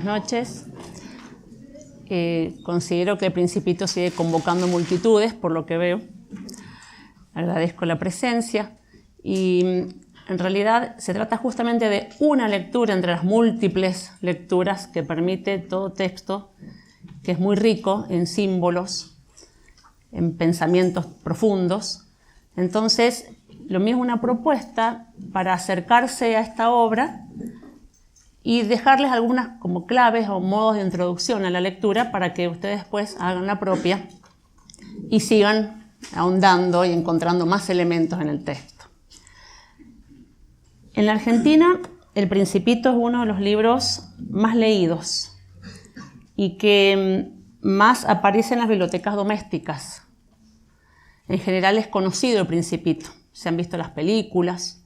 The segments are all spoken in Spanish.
buenas noches. Considero que el Principito sigue convocando multitudes, por lo que veo. Agradezco la presencia. Y en realidad se trata justamente de una lectura entre las múltiples lecturas que permite todo texto, que es muy rico en símbolos, en pensamientos profundos. Entonces, lo mío es una propuesta para acercarse a esta obra y dejarles algunas como claves o modos de introducción a la lectura para que ustedes después hagan la propia y sigan ahondando y encontrando más elementos en el texto. En la Argentina, El Principito es uno de los libros más leídos y que más aparece en las bibliotecas domésticas. En general es conocido El Principito, se han visto las películas.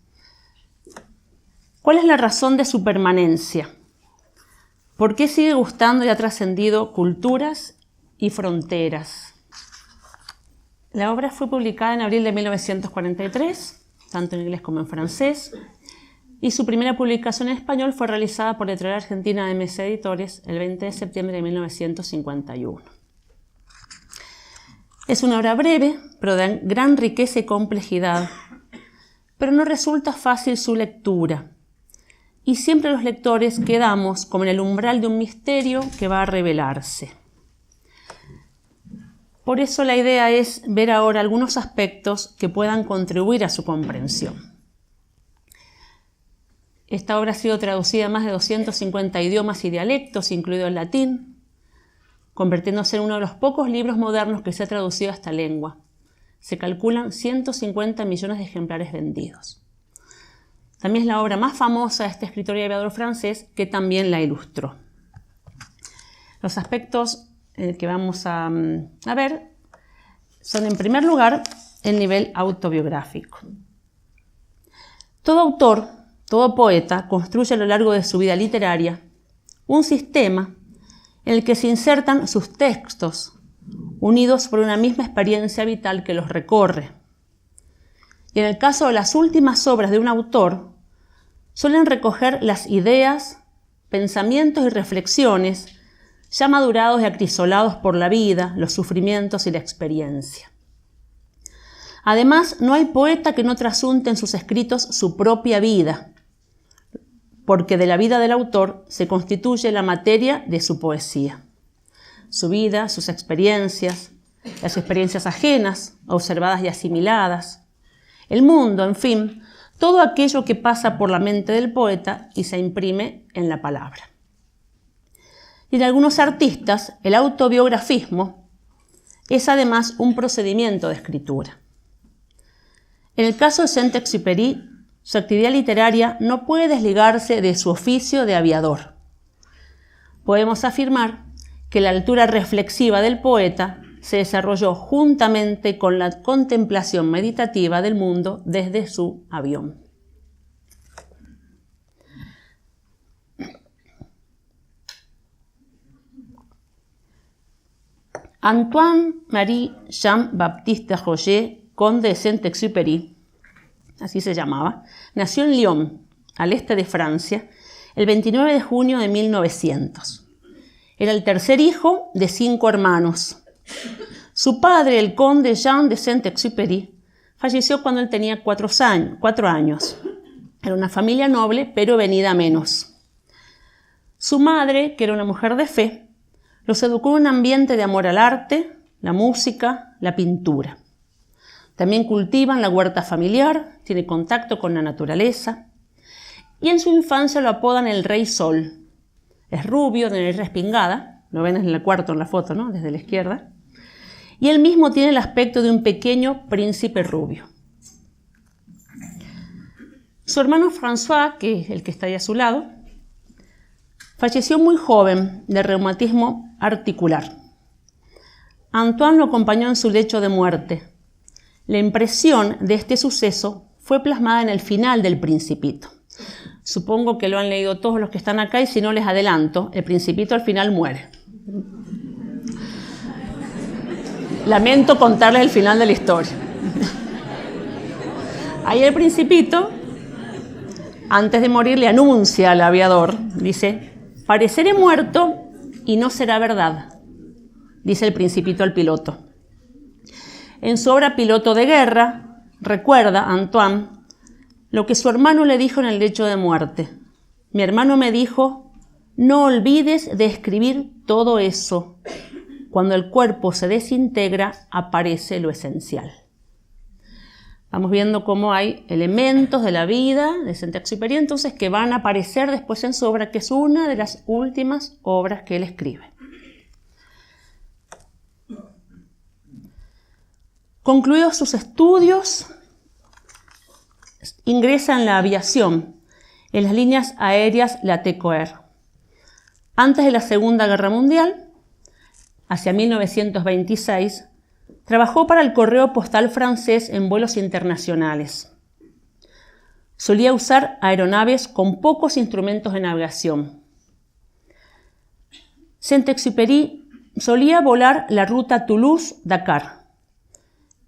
¿Cuál es la razón de su permanencia? ¿Por qué sigue gustando y ha trascendido culturas y fronteras? La obra fue publicada en abril de 1943, tanto en inglés como en francés, y su primera publicación en español fue realizada por la editorial argentina MC Editores el 20 de septiembre de 1951. Es una obra breve, pero de gran riqueza y complejidad, pero no resulta fácil su lectura. Y siempre los lectores quedamos como en el umbral de un misterio que va a revelarse. Por eso la idea es ver ahora algunos aspectos que puedan contribuir a su comprensión. Esta obra ha sido traducida a más de 250 idiomas y dialectos, incluido el latín, convirtiéndose en uno de los pocos libros modernos que se ha traducido a esta lengua. Se calculan 150 millones de ejemplares vendidos. También es la obra más famosa de este escritor y aviador francés que también la ilustró. Los aspectos que vamos a ver son, en primer lugar, el nivel autobiográfico. Todo autor, todo poeta, construye a lo largo de su vida literaria un sistema en el que se insertan sus textos, unidos por una misma experiencia vital que los recorre. Y en el caso de las últimas obras de un autor, suelen recoger las ideas, pensamientos y reflexiones ya madurados y acrisolados por la vida, los sufrimientos y la experiencia. Además, no hay poeta que no trasunte en sus escritos su propia vida, porque de la vida del autor se constituye la materia de su poesía. Su vida, sus experiencias, las experiencias ajenas, observadas y asimiladas, el mundo, en fin, todo aquello que pasa por la mente del poeta y se imprime en la palabra. Y en algunos artistas, el autobiografismo es además un procedimiento de escritura. En el caso de Saint-Exupéry, su actividad literaria no puede desligarse de su oficio de aviador. Podemos afirmar que la altura reflexiva del poeta se desarrolló juntamente con la contemplación meditativa del mundo desde su avión. Antoine-Marie Jean-Baptiste Roger, conde de Saint-Exupéry, así se llamaba, nació en Lyon, al este de Francia, el 29 de junio de 1900. Era el tercer hijo de 5 hermanos. Su padre, el conde Jean de Saint-Exupéry, falleció cuando él tenía 4 años. Era una familia noble, pero venida a menos. Su madre, que era una mujer de fe, los educó en un ambiente de amor al arte, la música, la pintura. También cultivan la huerta familiar, tiene contacto con la naturaleza. Y en su infancia lo apodan el Rey Sol. Es rubio, de nariz respingada, lo ven en el cuarto en la foto, ¿no? Desde la izquierda. Y él mismo tiene el aspecto de un pequeño príncipe rubio. Su hermano François, que es el que está ahí a su lado, falleció muy joven de reumatismo articular. Antoine lo acompañó en su lecho de muerte. La impresión de este suceso fue plasmada en el final del Principito. Supongo que lo han leído todos los que están acá y si no les adelanto, el Principito al final muere. Lamento contarles el final de la historia. Ahí el Principito, antes de morir, le anuncia al aviador, dice: pareceré muerto y no será verdad, dice el Principito al piloto. En su obra Piloto de guerra, recuerda Antoine lo que su hermano le dijo en el lecho de muerte. Mi hermano me dijo, no olvides de escribir todo eso. Cuando el cuerpo se desintegra, aparece lo esencial. Vamos viendo cómo hay elementos de la vida de Saint-Exupéry, entonces, que van a aparecer después en su obra, que es una de las últimas obras que él escribe. Concluidos sus estudios, ingresa en la aviación, en las líneas aéreas Latécoère. Antes de la Segunda Guerra Mundial, hacia 1926, trabajó para el correo postal francés en vuelos internacionales. Solía usar aeronaves con pocos instrumentos de navegación. Saint-Exupéry solía volar la ruta Toulouse-Dakar.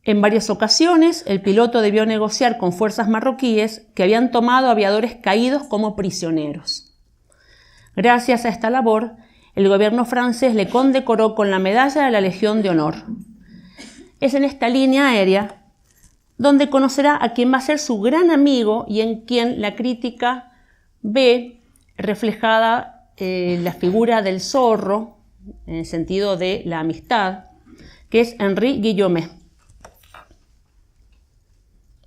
En varias ocasiones, el piloto debió negociar con fuerzas marroquíes que habían tomado aviadores caídos como prisioneros. Gracias a esta labor, el gobierno francés le condecoró con la Medalla de la Legión de Honor. Es en esta línea aérea donde conocerá a quien va a ser su gran amigo y en quien la crítica ve reflejada la figura del zorro, en el sentido de la amistad, que es Henri Guillaumet.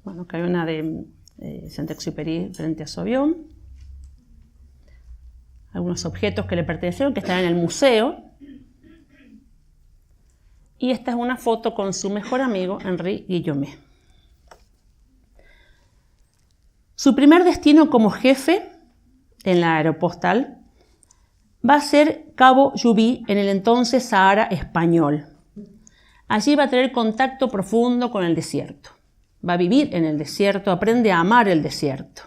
Bueno, acá hay una de Saint-Exupéry frente a su avión. Algunos objetos que le pertenecieron, que están en el museo. Y esta es una foto con su mejor amigo, Henri Guillaumet. Su primer destino como jefe en la aeropostal va a ser Cabo Jubí, en el entonces Sahara español. Allí va a tener contacto profundo con el desierto. Va a vivir en el desierto, aprende a amar el desierto.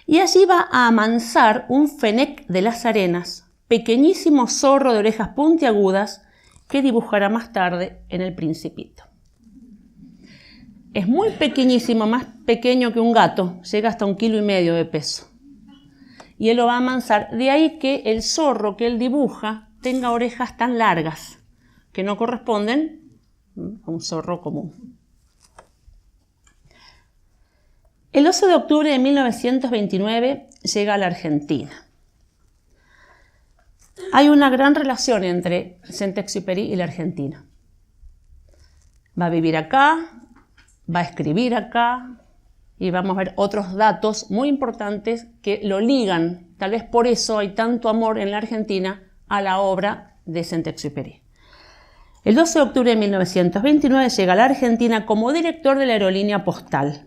Y allí va a amansar un fenec de las arenas, pequeñísimo zorro de orejas puntiagudas que dibujará más tarde en El Principito. Es muy pequeñísimo, más pequeño que un gato, llega hasta 1,5 kilos de peso. Y él lo va a amansar, de ahí que el zorro que él dibuja tenga orejas tan largas, que no corresponden a un zorro común. El 12 de octubre de 1929 llega a la Argentina. Hay una gran relación entre Saint-Exupéry y la Argentina. Va a vivir acá, va a escribir acá, y vamos a ver otros datos muy importantes que lo ligan. Tal vez por eso hay tanto amor en la Argentina a la obra de Saint-Exupéry. El 12 de octubre de 1929 llega a la Argentina como director de la aerolínea postal.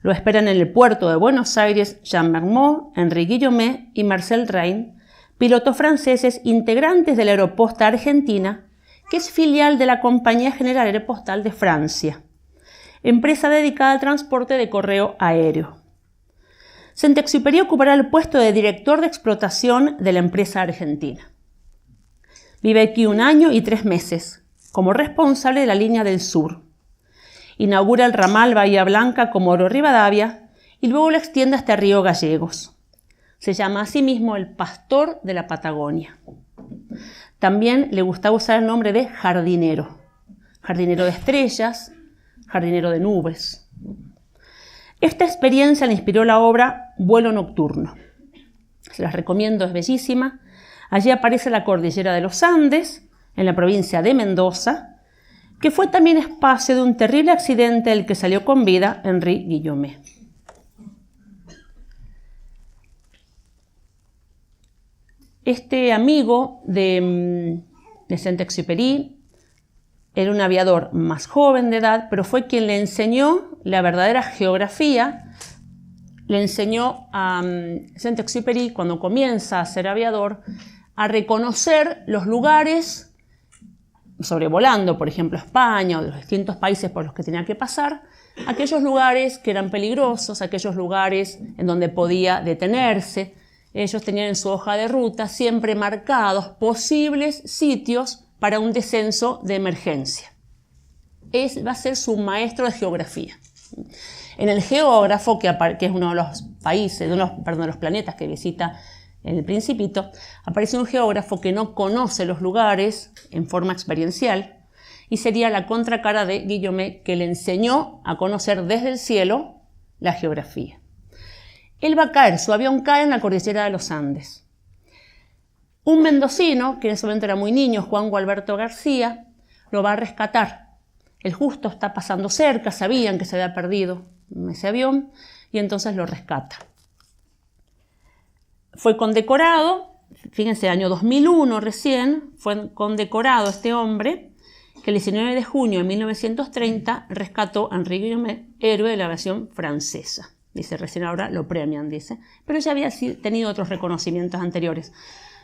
Lo esperan en el puerto de Buenos Aires Jean Mermoz, Henri Guillaumet y Marcel Rein, pilotos franceses integrantes de la Aeroposta Argentina, que es filial de la Compañía General Aeropostal de Francia, empresa dedicada al transporte de correo aéreo. Saint-Exupéry ocupará el puesto de director de explotación de la empresa argentina. Vive aquí 1 año y 3 meses, como responsable de la línea del sur. Inaugura el ramal Bahía Blanca Comodoro Rivadavia y luego lo extiende hasta Río Gallegos. Se llama a sí mismo el pastor de la Patagonia. También le gustaba usar el nombre de jardinero. Jardinero de estrellas, jardinero de nubes. Esta experiencia le inspiró la obra Vuelo Nocturno. Se las recomiendo, es bellísima. Allí aparece la cordillera de los Andes, en la provincia de Mendoza, que fue también espacio de un terrible accidente del que salió con vida Henri Guillaumet. Este amigo de Saint-Exupéry era un aviador más joven de edad, pero fue quien le enseñó la verdadera geografía. Le enseñó a Saint-Exupéry, cuando comienza a ser aviador, a reconocer los lugares sobrevolando, por ejemplo, España o los distintos países por los que tenía que pasar, aquellos lugares que eran peligrosos, aquellos lugares en donde podía detenerse. Ellos tenían en su hoja de ruta siempre marcados posibles sitios para un descenso de emergencia. Va a ser su maestro de geografía. En el geógrafo, que es uno de los países, de los planetas que visita en El Principito, aparece un geógrafo que no conoce los lugares en forma experiencial y sería la contracara de Guillaumet, que le enseñó a conocer desde el cielo la geografía. Él va a caer, su avión cae en la cordillera de los Andes. Un mendocino, que en ese momento era muy niño, Juan Gualberto García, lo va a rescatar. El justo está pasando cerca, sabían que se había perdido ese avión y entonces lo rescata. Fue condecorado, fíjense, año 2001 recién, fue condecorado este hombre que el 19 de junio de 1930 rescató a Henri Guillaumet, héroe de la aviación francesa. Dice, recién ahora lo premian, dice. Pero ya había tenido otros reconocimientos anteriores.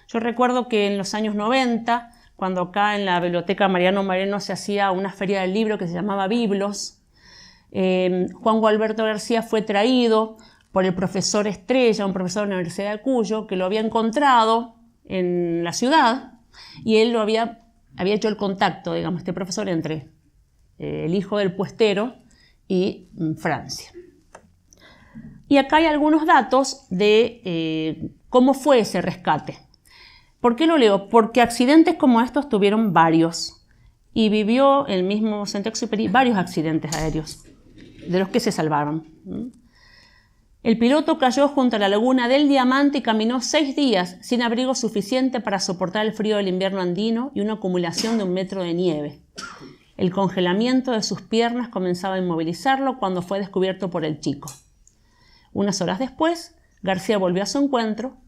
Yo recuerdo que en los años 90, cuando acá en la Biblioteca Mariano Moreno se hacía una feria del libro que se llamaba Biblos, Juan Gualberto García fue traído por el profesor Estrella, un profesor de la Universidad de Cuyo, que lo había encontrado en la ciudad y él había hecho el contacto, digamos, este profesor entre el hijo del puestero y Francia. Y acá hay algunos datos de cómo fue ese rescate. ¿Por qué lo leo? Porque accidentes como estos tuvieron varios y vivió el mismo Saint-Exupéry varios accidentes aéreos, de los que se salvaron. El piloto cayó junto a la laguna del Diamante y caminó 6 días sin abrigo suficiente para soportar el frío del invierno andino y una acumulación de 1 metro de nieve. El congelamiento de sus piernas comenzaba a inmovilizarlo cuando fue descubierto por el chico. Unas horas después, García volvió a su encuentro.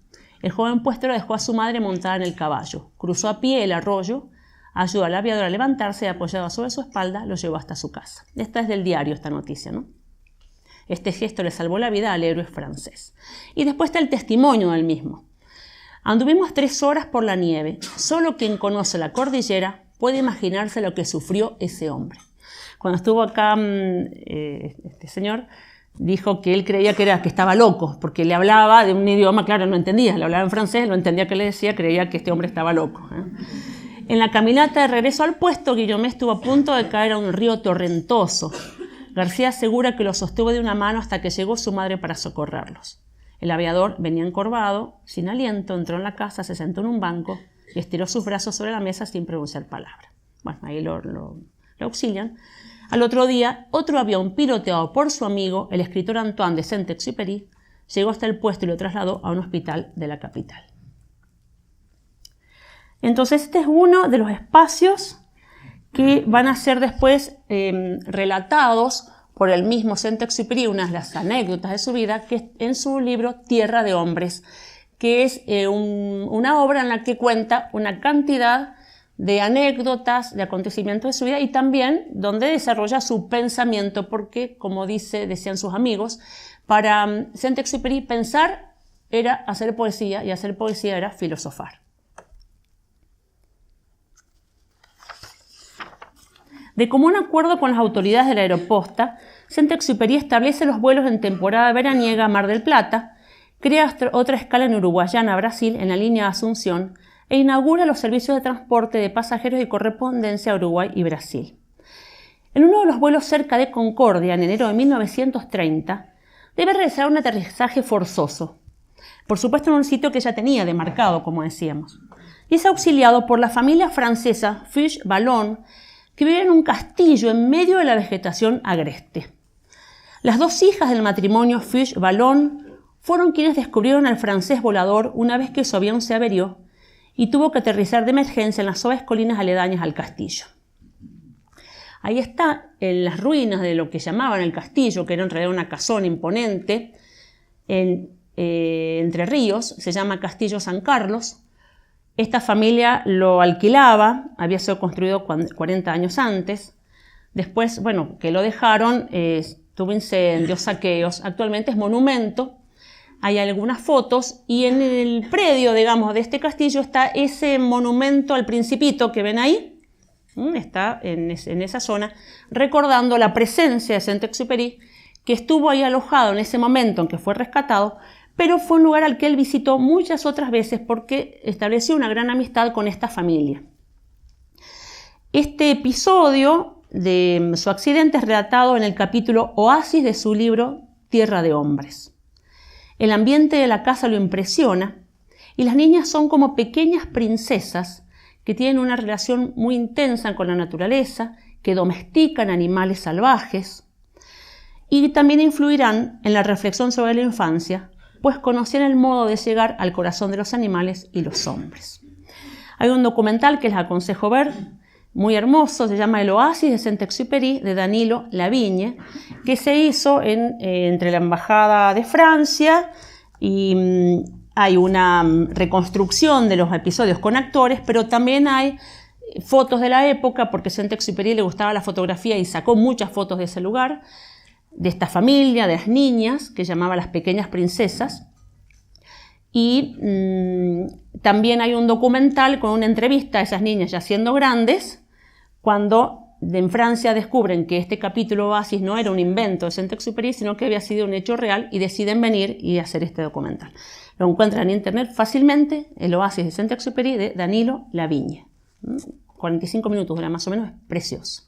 El joven puestero dejó a su madre montada en el caballo, cruzó a pie el arroyo, ayudó al aviador a levantarse y apoyado sobre su espalda, lo llevó hasta su casa. Esta es del diario, esta noticia, ¿no? Este gesto le salvó la vida al héroe francés. Y después está el testimonio del mismo. Anduvimos 3 horas por la nieve. Solo quien conoce la cordillera puede imaginarse lo que sufrió ese hombre. Cuando estuvo acá este señor, dijo que él creía que estaba loco, porque le hablaba de un idioma, claro, no entendía, le hablaba en francés, no entendía qué le decía, creía que este hombre estaba loco. En la caminata de regreso al puesto, Guillaumet estuvo a punto de caer a un río torrentoso. García asegura que lo sostuvo de una mano hasta que llegó su madre para socorrerlos. El aviador venía encorvado, sin aliento, entró en la casa, se sentó en un banco y estiró sus brazos sobre la mesa sin pronunciar palabra. Bueno, ahí lo auxilian. Al otro día, otro avión piloteado por su amigo, el escritor Antoine de Saint-Exupéry, llegó hasta el puesto y lo trasladó a un hospital de la capital. Entonces, este es uno de los espacios que van a ser después relatados por el mismo Saint-Exupéry, una de las anécdotas de su vida, que es en su libro Tierra de Hombres, que es una obra en la que cuenta una cantidad de anécdotas, de acontecimientos de su vida y también donde desarrolla su pensamiento, porque, como decían sus amigos, para Saint-Exupéry pensar era hacer poesía y hacer poesía era filosofar. De común acuerdo con las autoridades de la aeroposta, Saint-Exupéry establece los vuelos en temporada veraniega a Mar del Plata, crea otra escala en Uruguayana, Brasil, en la línea Asunción, e inaugura los servicios de transporte de pasajeros y correspondencia a Uruguay y Brasil. En uno de los vuelos cerca de Concordia, en enero de 1930, debe realizar un aterrizaje forzoso, por supuesto en un sitio que ya tenía demarcado, como decíamos, y es auxiliado por la familia francesa Fiche-Ballon, que vive en un castillo en medio de la vegetación agreste. Las 2 hijas del matrimonio Fiche-Ballon fueron quienes descubrieron al francés volador una vez que su avión se averió y tuvo que aterrizar de emergencia en las suaves colinas aledañas al castillo. Ahí está, en las ruinas de lo que llamaban el castillo, que era en realidad una casona imponente, Entre Ríos, se llama Castillo San Carlos. Esta familia lo alquilaba, había sido construido 40 años antes. Después, bueno, que lo dejaron, tuvo incendios, saqueos, actualmente es monumento. Hay algunas fotos y en el predio, digamos, de este castillo está ese monumento al Principito que ven ahí. Está en esa zona, recordando la presencia de Saint-Exupéry, que estuvo ahí alojado en ese momento en que fue rescatado, pero fue un lugar al que él visitó muchas otras veces porque estableció una gran amistad con esta familia. Este episodio de su accidente es relatado en el capítulo Oasis de su libro Tierra de Hombres. El ambiente de la casa lo impresiona Y las niñas son como pequeñas princesas que tienen una relación muy intensa con la naturaleza, que domestican animales salvajes y también influirán en la reflexión sobre la infancia, pues conocían el modo de llegar al corazón de los animales y los hombres. Hay un documental que les aconsejo ver, muy hermoso, se llama El Oasis de Saint-Exupéry, de Danilo Lavigne, que se hizo entre la Embajada de Francia y hay una reconstrucción de los episodios con actores, pero también hay fotos de la época, porque Saint-Exupéry le gustaba la fotografía y sacó muchas fotos de ese lugar, de esta familia, de las niñas, que llamaba Las Pequeñas Princesas. Y también hay un documental con una entrevista a esas niñas ya siendo grandes, cuando en Francia descubren que este capítulo Oasis no era un invento de Saint-Exupéry, sino que había sido un hecho real, y deciden venir y hacer este documental. Lo encuentran en internet fácilmente, El Oasis de Saint-Exupéry, de Danilo Lavigne. 45 minutos dura más o menos, es precioso.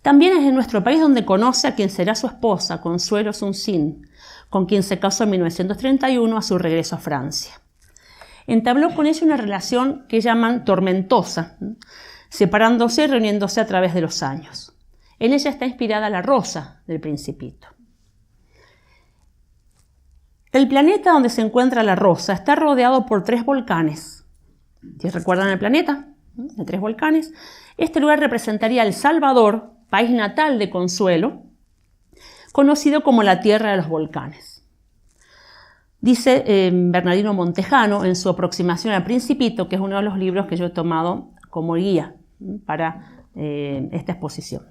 También es en nuestro país donde conoce a quien será su esposa, Consuelo Sunsin, con quien se casó en 1931 a su regreso a Francia. Entabló con ella una relación que llaman tormentosa, separándose y reuniéndose a través de los años. En ella está inspirada la rosa del Principito. El planeta donde se encuentra la rosa está rodeado por 3 volcanes. ¿Sí recuerdan el planeta? De 3 volcanes. Este lugar representaría El Salvador, país natal de Consuelo, conocido como la tierra de los volcanes. Dice Bernardino Montejano en su aproximación al Principito, que es uno de los libros que yo he tomado como guía para esta exposición.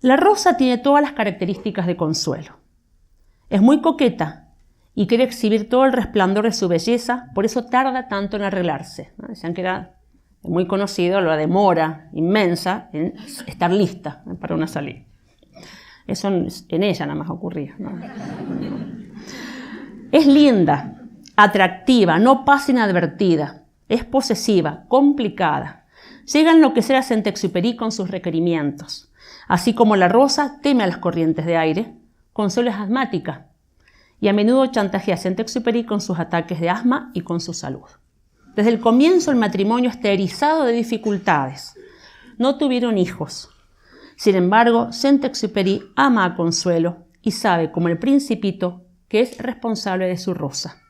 La rosa tiene todas las características de Consuelo. Es muy coqueta y quiere exhibir todo el resplandor de su belleza, por eso tarda tanto en arreglarse. Decían que era muy conocido la demora inmensa en estar lista para una salida. Eso en ella nada más ocurría, ¿no? Es linda, atractiva, no pasa inadvertida, es posesiva, complicada. Llega a enloquecer a Saint-Exupéry con sus requerimientos. Así como la rosa teme a las corrientes de aire, Consuelo es asmática y a menudo chantajea a Saint-Exupéry con sus ataques de asma y con su salud. Desde el comienzo el matrimonio está erizado de dificultades. No tuvieron hijos. Sin embargo, Saint-Exupéry ama a Consuelo y sabe, como el Principito, que es responsable de su rosa.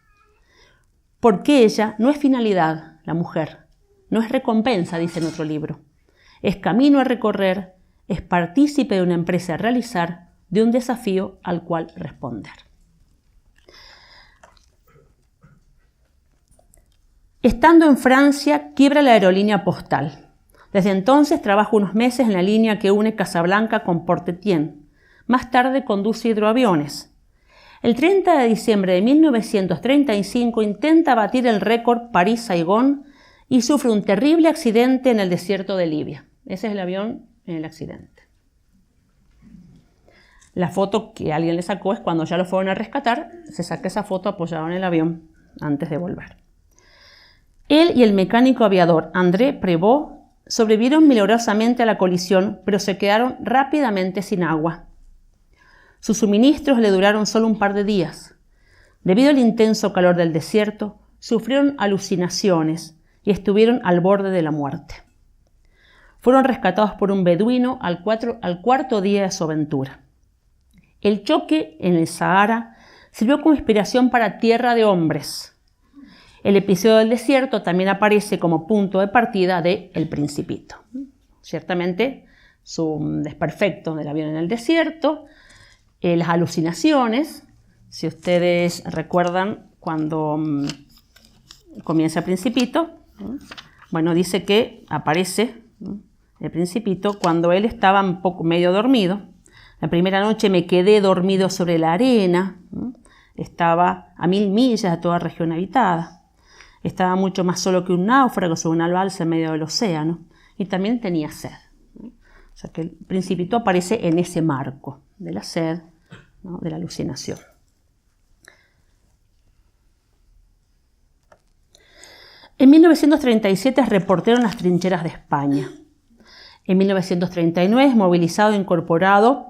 Porque ella no es finalidad, la mujer, no es recompensa, dice en otro libro. Es camino a recorrer, es partícipe de una empresa a realizar, de un desafío al cual responder. Estando en Francia, quiebra la aerolínea postal. Desde entonces trabaja unos meses en la línea que une Casablanca con Port-Étienne. Más tarde conduce hidroaviones. El 30 de diciembre de 1935 intenta batir el récord París-Saigón y sufre un terrible accidente en el desierto de Libia. Ese es el avión en el accidente. La foto que alguien le sacó es cuando ya lo fueron a rescatar, se saca esa foto apoyado en el avión antes de volver. Él y el mecánico aviador André Prévost sobrevivieron milagrosamente a la colisión, pero se quedaron rápidamente sin agua. Sus suministros le duraron solo un par de días. Debido al intenso calor del desierto, sufrieron alucinaciones y estuvieron al borde de la muerte. Fueron rescatados por un beduino al cuarto día de su aventura. El choque en el Sahara sirvió como inspiración para Tierra de Hombres. El episodio del desierto también aparece como punto de partida de El Principito. Ciertamente, su desperfecto del avión en el desierto, las alucinaciones, si ustedes recuerdan cuando comienza El Principito, bueno, dice que aparece El Principito cuando él estaba un poco medio dormido. La primera noche me quedé dormido sobre la arena, estaba a 1000 millas de toda región habitada. Estaba mucho más solo que un náufrago sobre una balsa en medio del océano y también tenía sed. O sea que El Principito aparece en ese marco de la sed, ¿no? De la alucinación. En 1937 es reportero en las trincheras de España. En 1939 es movilizado e incorporado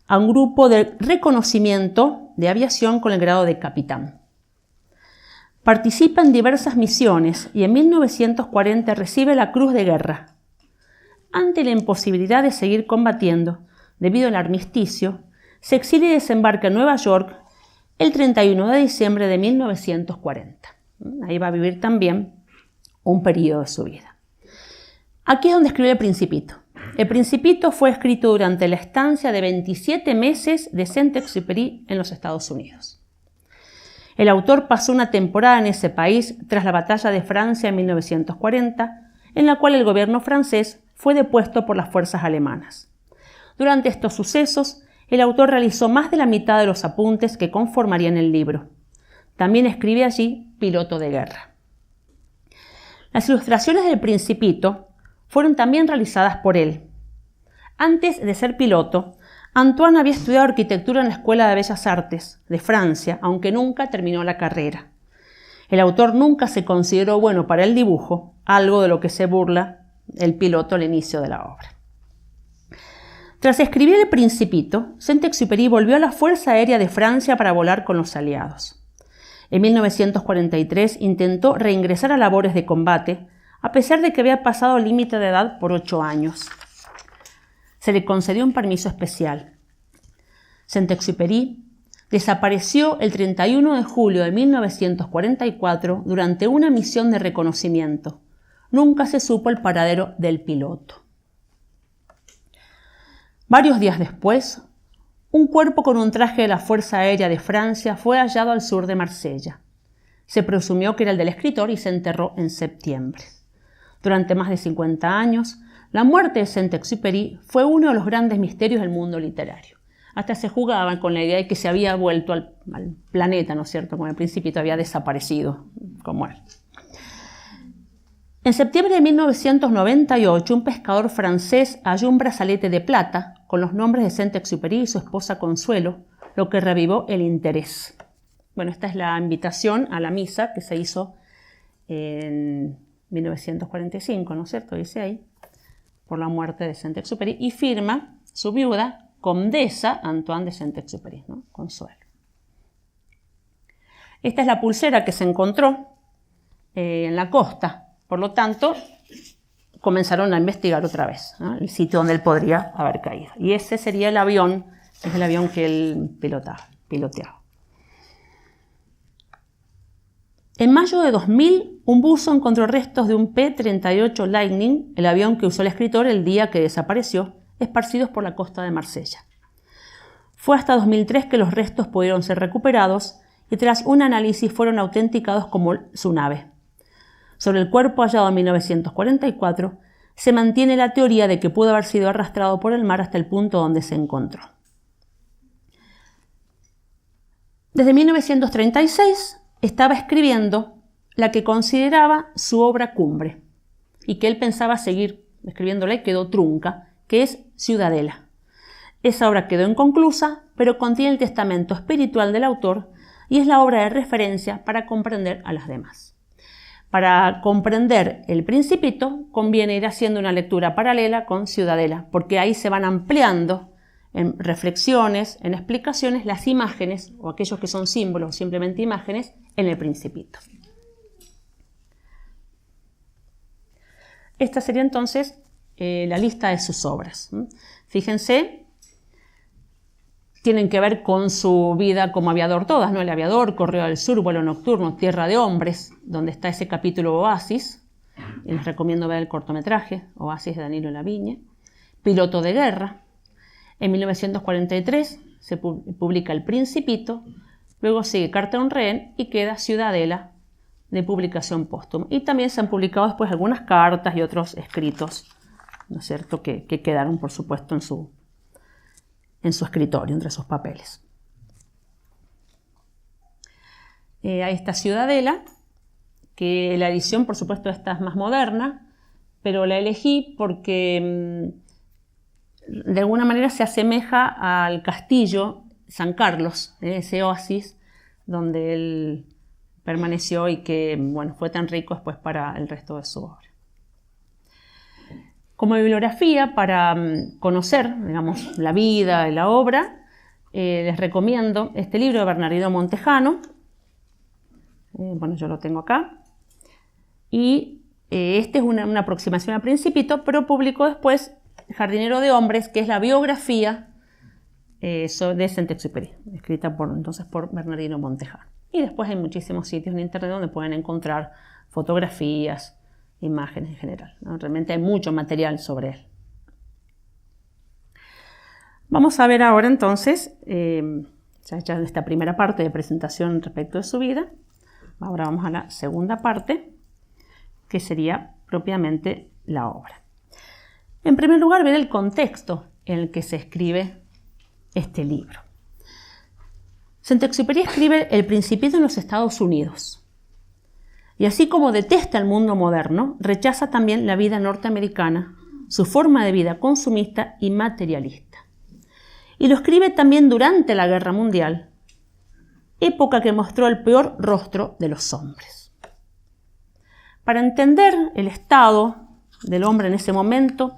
a un grupo de reconocimiento de aviación con el grado de capitán. Participa en diversas misiones y en 1940 recibe la Cruz de Guerra. Ante la imposibilidad de seguir combatiendo, debido al armisticio, se exilia y desembarca en Nueva York el 31 de diciembre de 1940. Ahí va a vivir también un periodo de su vida. Aquí es donde escribe El Principito. El Principito fue escrito durante la estancia de 27 meses de Saint-Exupéry en los Estados Unidos. El autor pasó una temporada en ese país tras la batalla de Francia en 1940, en la cual el gobierno francés fue depuesto por las fuerzas alemanas. Durante estos sucesos, el autor realizó más de la mitad de los apuntes que conformarían el libro. También escribe allí Piloto de guerra. Las ilustraciones del Principito fueron también realizadas por él. Antes de ser piloto, Antoine había estudiado arquitectura en la Escuela de Bellas Artes de Francia, aunque nunca terminó la carrera. El autor nunca se consideró bueno para el dibujo, algo de lo que se burla el piloto al inicio de la obra. Tras escribir El Principito, Saint-Exupéry volvió a la Fuerza Aérea de Francia para volar con los aliados. En 1943 intentó reingresar a labores de combate, a pesar de que había pasado el límite de edad por 8 años. Se le concedió un permiso especial. Saint-Exupéry desapareció el 31 de julio de 1944 durante una misión de reconocimiento. Nunca se supo el paradero del piloto. Varios días después, un cuerpo con un traje de la Fuerza Aérea de Francia fue hallado al sur de Marsella. Se presumió que era el del escritor y se enterró en septiembre. Durante más de 50 años, la muerte de Saint-Exupéry fue uno de los grandes misterios del mundo literario. Hasta se jugaban con la idea de que se había vuelto al planeta, ¿no es cierto? Como El Principito había desaparecido, como él. En septiembre de 1998, un pescador francés halló un brazalete de plata con los nombres de Saint-Exupéry y su esposa Consuelo, lo que revivó el interés. Bueno, esta es la invitación a la misa que se hizo en 1945, ¿no es cierto? Dice ahí, por la muerte de Saint-Exupéry, y firma su viuda, Condesa Antoine de Saint-Exupéry, ¿no? Consuelo. Esta es la pulsera que se encontró en la costa, por lo tanto, comenzaron a investigar otra vez, ¿no? El sitio donde él podría haber caído. Y ese sería el avión, es el avión que él piloteaba. En mayo de 2000, un buzo encontró restos de un P-38 Lightning, el avión que usó el escritor el día que desapareció, esparcidos por la costa de Marsella. Fue hasta 2003 que los restos pudieron ser recuperados y tras un análisis fueron autenticados como su nave. Sobre el cuerpo hallado en 1944, se mantiene la teoría de que pudo haber sido arrastrado por el mar hasta el punto donde se encontró. Desde 1936 estaba escribiendo la que consideraba su obra cumbre y que él pensaba seguir escribiéndola y quedó trunca, que es Ciudadela. Esa obra quedó inconclusa, pero contiene el testamento espiritual del autor y es la obra de referencia para comprender a las demás. Para comprender El Principito, conviene ir haciendo una lectura paralela con Ciudadela, porque ahí se van ampliando en reflexiones, en explicaciones, las imágenes, o aquellos que son símbolos o simplemente imágenes, en El Principito. Esta sería entonces la lista de sus obras. Fíjense, tienen que ver con su vida como aviador todas, ¿no? El aviador, Correo del Sur, Vuelo Nocturno, Tierra de Hombres, donde está ese capítulo Oasis. Y les recomiendo ver el cortometraje, Oasis de Danilo Lavigne. Piloto de guerra. En 1943 se publica El Principito, luego sigue Carta a un rehén y queda Ciudadela, de publicación póstuma. Y también se han publicado después algunas cartas y otros escritos, ¿no es cierto?, que quedaron, por supuesto, en su escritorio, entre sus papeles. Ahí está Ciudadela, que la edición, por supuesto, esta es más moderna, pero la elegí porque de alguna manera se asemeja al castillo San Carlos, ese oasis donde él permaneció y que, bueno, fue tan rico después para el resto de su obra. Como bibliografía, para conocer, digamos, la vida y la obra, les recomiendo este libro de Bernardino Montejano, Bueno, yo lo tengo acá. Y esta es una aproximación al Principito, pero publicó después Jardinero de Hombres, que es la biografía de Saint-Exupéry, escrita por Bernardino Montejano. Y después hay muchísimos sitios en internet donde pueden encontrar fotografías, imágenes en general, ¿no? Realmente hay mucho material sobre él. Vamos a ver ahora entonces, ya en esta primera parte de presentación respecto de su vida, ahora vamos a la segunda parte, que sería propiamente la obra. En primer lugar, ver el contexto en el que se escribe este libro. Saint-Exupéry escribe El Principito en los Estados Unidos. Y así como detesta el mundo moderno, rechaza también la vida norteamericana, su forma de vida consumista y materialista. Y lo escribe también durante la Guerra Mundial, época que mostró el peor rostro de los hombres. Para entender el estado del hombre en ese momento,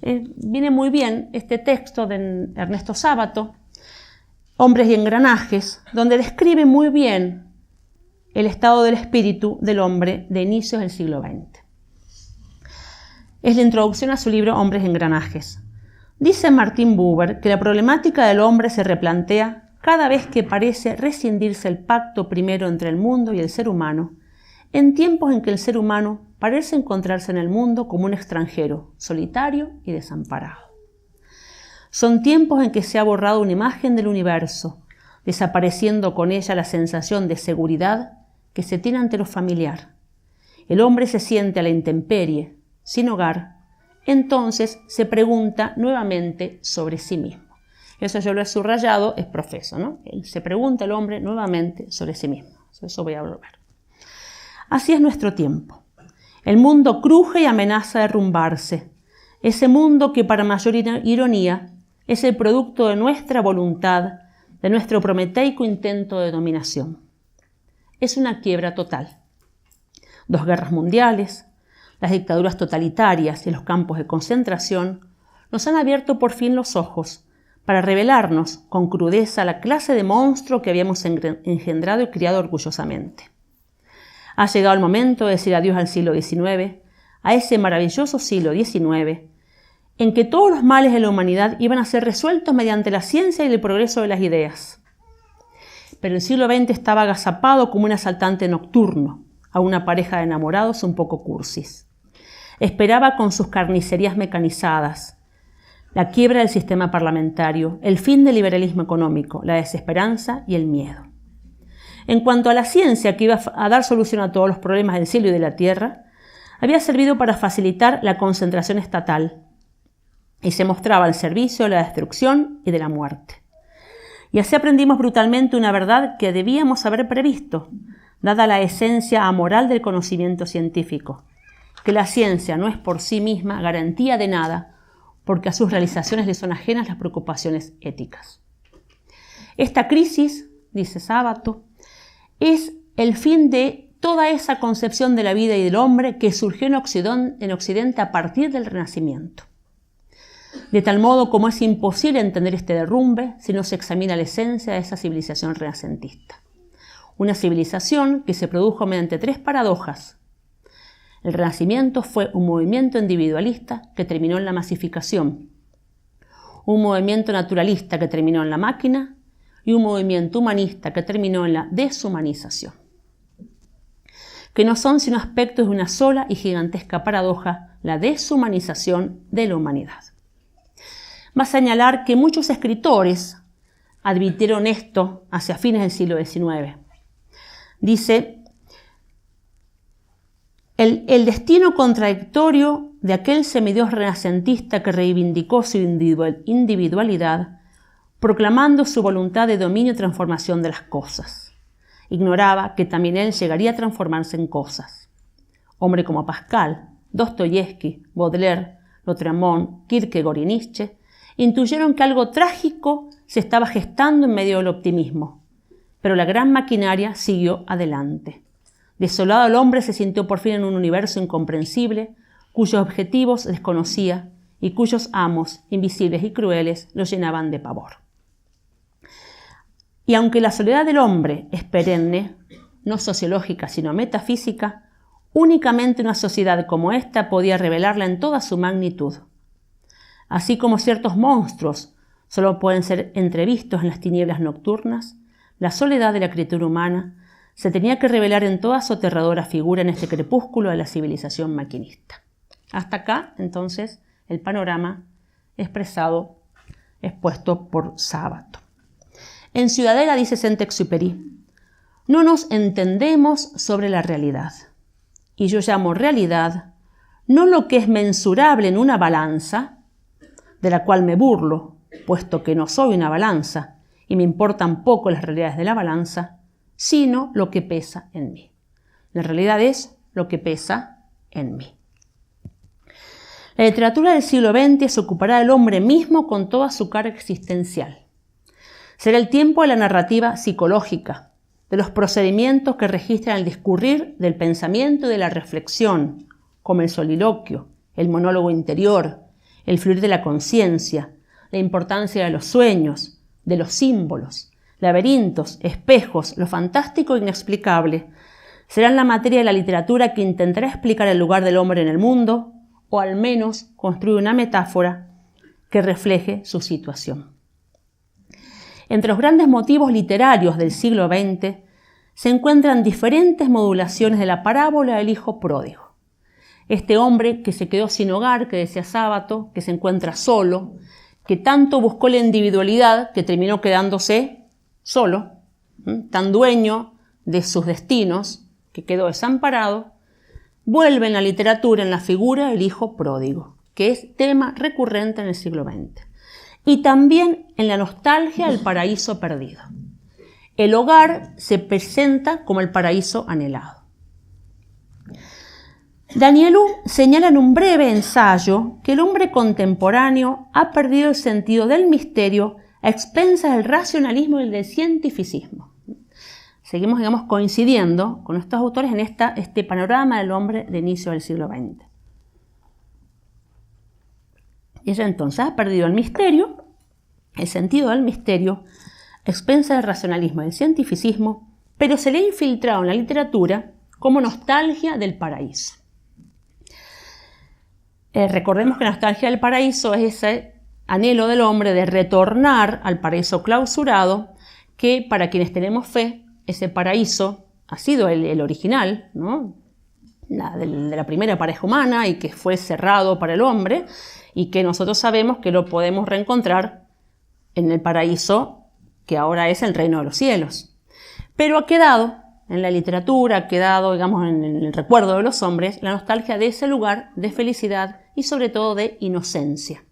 viene muy bien este texto de Ernesto Sábato, Hombres y engranajes, donde describe muy bien el estado del espíritu del hombre de inicios del siglo XX. Es la introducción a su libro Hombres y engranajes. Dice Martin Buber que la problemática del hombre se replantea cada vez que parece rescindirse el pacto primero entre el mundo y el ser humano, en tiempos en que el ser humano parece encontrarse en el mundo como un extranjero, solitario y desamparado. Son tiempos en que se ha borrado una imagen del universo, desapareciendo con ella la sensación de seguridad que se tiene ante lo familiar. El hombre se siente a la intemperie, sin hogar, entonces se pregunta nuevamente sobre sí mismo. Eso yo lo he subrayado, es profeso, ¿no? Se pregunta el hombre nuevamente sobre sí mismo. Eso voy a volver. Así es nuestro tiempo. El mundo cruje y amenaza derrumbarse. Ese mundo que, para mayor ironía, es el producto de nuestra voluntad, de nuestro prometeico intento de dominación. Es una quiebra total. 2 guerras mundiales, las dictaduras totalitarias y los campos de concentración nos han abierto por fin los ojos para revelarnos con crudeza la clase de monstruo que habíamos engendrado y criado orgullosamente. Ha llegado el momento de decir adiós al siglo XIX, a ese maravilloso siglo XIX, en que todos los males de la humanidad iban a ser resueltos mediante la ciencia y el progreso de las ideas. Pero el siglo XX estaba agazapado como un asaltante nocturno a una pareja de enamorados un poco cursis. Esperaba con sus carnicerías mecanizadas, la quiebra del sistema parlamentario, el fin del liberalismo económico, la desesperanza y el miedo. En cuanto a la ciencia, que iba a dar solución a todos los problemas del cielo y de la tierra, había servido para facilitar la concentración estatal y se mostraba al servicio de la destrucción y de la muerte. Y así aprendimos brutalmente una verdad que debíamos haber previsto, dada la esencia amoral del conocimiento científico, que la ciencia no es por sí misma garantía de nada, porque a sus realizaciones le son ajenas las preocupaciones éticas. Esta crisis, dice Sábato, es el fin de toda esa concepción de la vida y del hombre que surgió en Occidente a partir del Renacimiento. De tal modo como es imposible entender este derrumbe si no se examina la esencia de esa civilización renacentista. Una civilización que se produjo mediante 3 paradojas. El Renacimiento fue un movimiento individualista que terminó en la masificación, un movimiento naturalista que terminó en la máquina y un movimiento humanista que terminó en la deshumanización, que no son sino aspectos de una sola y gigantesca paradoja, la deshumanización de la humanidad. Va a señalar que muchos escritores advirtieron esto hacia fines del siglo XIX. Dice, el destino contradictorio de aquel semidios renacentista que reivindicó su individualidad, proclamando su voluntad de dominio y transformación de las cosas. Ignoraba que también él llegaría a transformarse en cosas. Hombre como Pascal, Dostoyevsky, Baudelaire, Lautréamont, Kierkegaard y Nietzsche intuyeron que algo trágico se estaba gestando en medio del optimismo, pero la gran maquinaria siguió adelante. Desolado el hombre se sintió por fin en un universo incomprensible, cuyos objetivos desconocía y cuyos amos, invisibles y crueles, lo llenaban de pavor. Y aunque la soledad del hombre es perenne, no sociológica, sino metafísica, únicamente una sociedad como esta podía revelarla en toda su magnitud. Así como ciertos monstruos solo pueden ser entrevistos en las tinieblas nocturnas, la soledad de la criatura humana se tenía que revelar en toda su aterradora figura en este crepúsculo de la civilización maquinista. Hasta acá, entonces, el panorama expuesto por Sábato. En Ciudadela dice Saint-Exupéry: no nos entendemos sobre la realidad. Y yo llamo realidad no lo que es mensurable en una balanza, de la cual me burlo, puesto que no soy una balanza y me importan poco las realidades de la balanza, sino lo que pesa en mí. La realidad es lo que pesa en mí. La literatura del siglo XX se ocupará del hombre mismo con toda su carga existencial. Será el tiempo de la narrativa psicológica, de los procedimientos que registran el discurrir del pensamiento y de la reflexión, como el soliloquio, el monólogo interior, el fluir de la conciencia, la importancia de los sueños, de los símbolos, laberintos, espejos, lo fantástico e inexplicable. Serán la materia de la literatura que intentará explicar el lugar del hombre en el mundo, o al menos construir una metáfora que refleje su situación. Entre los grandes motivos literarios del siglo XX se encuentran diferentes modulaciones de la parábola del hijo pródigo. Este hombre que se quedó sin hogar, que decía Sábato, que se encuentra solo, que tanto buscó la individualidad que terminó quedándose solo, tan dueño de sus destinos que quedó desamparado, vuelve en la literatura en la figura del hijo pródigo, que es tema recurrente en el siglo XX. Y también en la nostalgia del paraíso perdido. El hogar se presenta como el paraíso anhelado. Danielou señala en un breve ensayo que el hombre contemporáneo ha perdido el sentido del misterio a expensas del racionalismo y del cientificismo. Seguimos, coincidiendo con estos autores en este panorama del hombre de inicio del siglo XX. Y ella entonces ha perdido el misterio, el sentido del misterio, a expensas del racionalismo y del cientificismo, pero se le ha infiltrado en la literatura como nostalgia del paraíso. Recordemos que la nostalgia del paraíso es ese anhelo del hombre de retornar al paraíso clausurado, que para quienes tenemos fe, ese paraíso ha sido el original, ¿no? de la primera pareja humana y que fue cerrado para el hombre y que nosotros sabemos que lo podemos reencontrar en el paraíso que ahora es el reino de los cielos. Pero ha quedado en la literatura, ha quedado, en el recuerdo de los hombres, la nostalgia de ese lugar de felicidad y sobre todo de inocencia.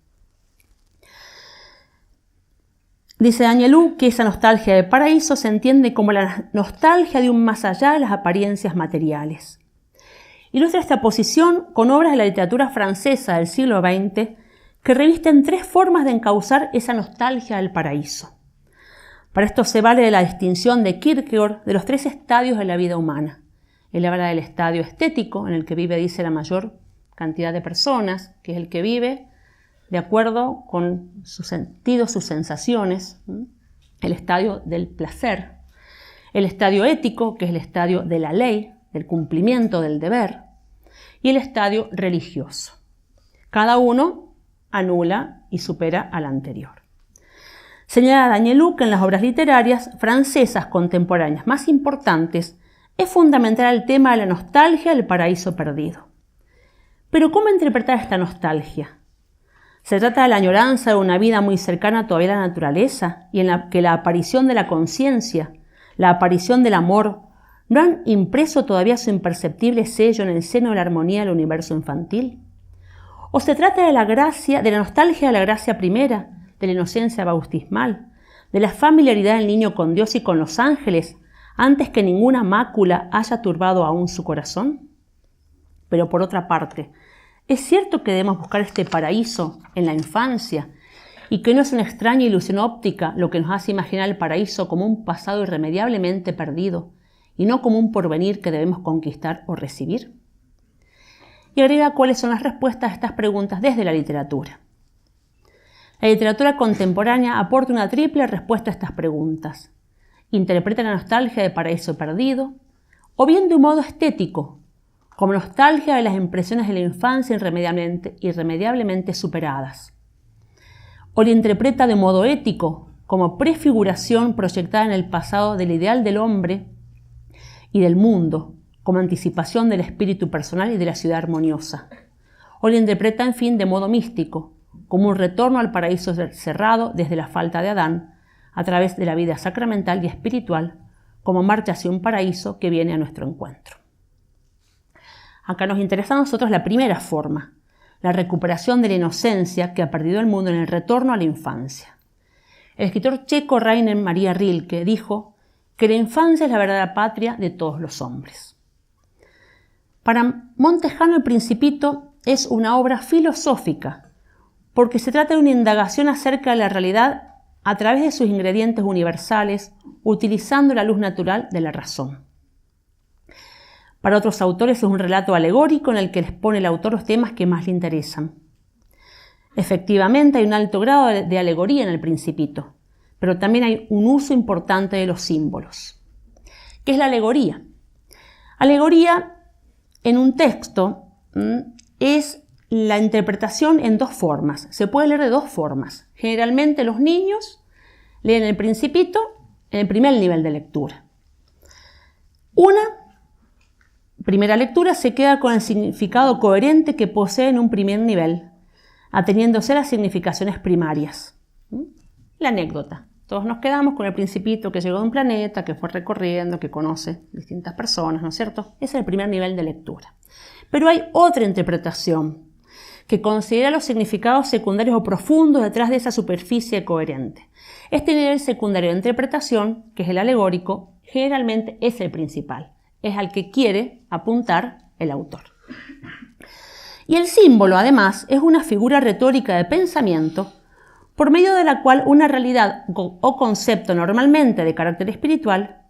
Dice Danielou que esa nostalgia de paraíso se entiende como la nostalgia de un más allá de las apariencias materiales. Ilustra esta posición con obras de la literatura francesa del siglo XX que revisten tres formas de encauzar esa nostalgia del paraíso. Para esto se vale de la distinción de Kierkegaard de los tres estadios de la vida humana. Él habla del estadio estético, en el que vive, dice, la mayor cantidad de personas, que es el que vive de acuerdo con sus sentidos, sus sensaciones, el estadio del placer, el estadio ético, que es el estadio de la ley, del cumplimiento del deber, y el estadio religioso. Cada uno anula y supera al anterior. Señala Danielou que en las obras literarias francesas contemporáneas más importantes es fundamental el tema de la nostalgia del paraíso perdido. Pero ¿cómo interpretar esta nostalgia? Se trata de la añoranza de una vida muy cercana todavía a la naturaleza y en la que la aparición de la conciencia, la aparición del amor, ¿no han impreso todavía su imperceptible sello en el seno de la armonía del universo infantil? ¿O se trata de la gracia, de la nostalgia de la gracia primera, de la inocencia bautismal, de la familiaridad del niño con Dios y con los ángeles, antes que ninguna mácula haya turbado aún su corazón? Pero por otra parte, ¿es cierto que debemos buscar este paraíso en la infancia y que no es una extraña ilusión óptica lo que nos hace imaginar el paraíso como un pasado irremediablemente perdido y no como un porvenir que debemos conquistar o recibir? Y agrega cuáles son las respuestas a estas preguntas desde la literatura. La literatura contemporánea aporta una triple respuesta a estas preguntas. Interpreta la nostalgia de paraíso perdido, o bien de un modo estético, como nostalgia de las impresiones de la infancia irremediablemente superadas. O lo interpreta de modo ético, como prefiguración proyectada en el pasado del ideal del hombre y del mundo, como anticipación del espíritu personal y de la ciudad armoniosa. O lo interpreta, en fin, de modo místico, como un retorno al paraíso cerrado desde la falta de Adán, a través de la vida sacramental y espiritual, como marcha hacia un paraíso que viene a nuestro encuentro. Acá nos interesa a nosotros la primera forma, la recuperación de la inocencia que ha perdido el mundo en el retorno a la infancia. El escritor checo Rainer Maria Rilke dijo que la infancia es la verdadera patria de todos los hombres. Para Montejano, El Principito es una obra filosófica, porque se trata de una indagación acerca de la realidad a través de sus ingredientes universales, utilizando la luz natural de la razón. Para otros autores es un relato alegórico en el que expone el autor los temas que más le interesan. Efectivamente, hay un alto grado de alegoría en El Principito, pero también hay un uso importante de los símbolos. ¿Qué es la alegoría? Alegoría en un texto es la interpretación en dos formas. Se puede leer de dos formas. Generalmente los niños leen El Principito en el primer nivel de lectura. Una primera lectura se queda con el significado coherente que posee en un primer nivel, ateniéndose a las significaciones primarias. La anécdota. Todos nos quedamos con El Principito que llegó de un planeta, que fue recorriendo, que conoce distintas personas, ¿no es cierto? Ese es el primer nivel de lectura. Pero hay otra interpretación que considera los significados secundarios o profundos detrás de esa superficie coherente. Este nivel secundario de interpretación, que es el alegórico, generalmente es el principal, es al que quiere apuntar el autor. Y el símbolo, además, es una figura retórica de pensamiento por medio de la cual una realidad o concepto normalmente de carácter espiritual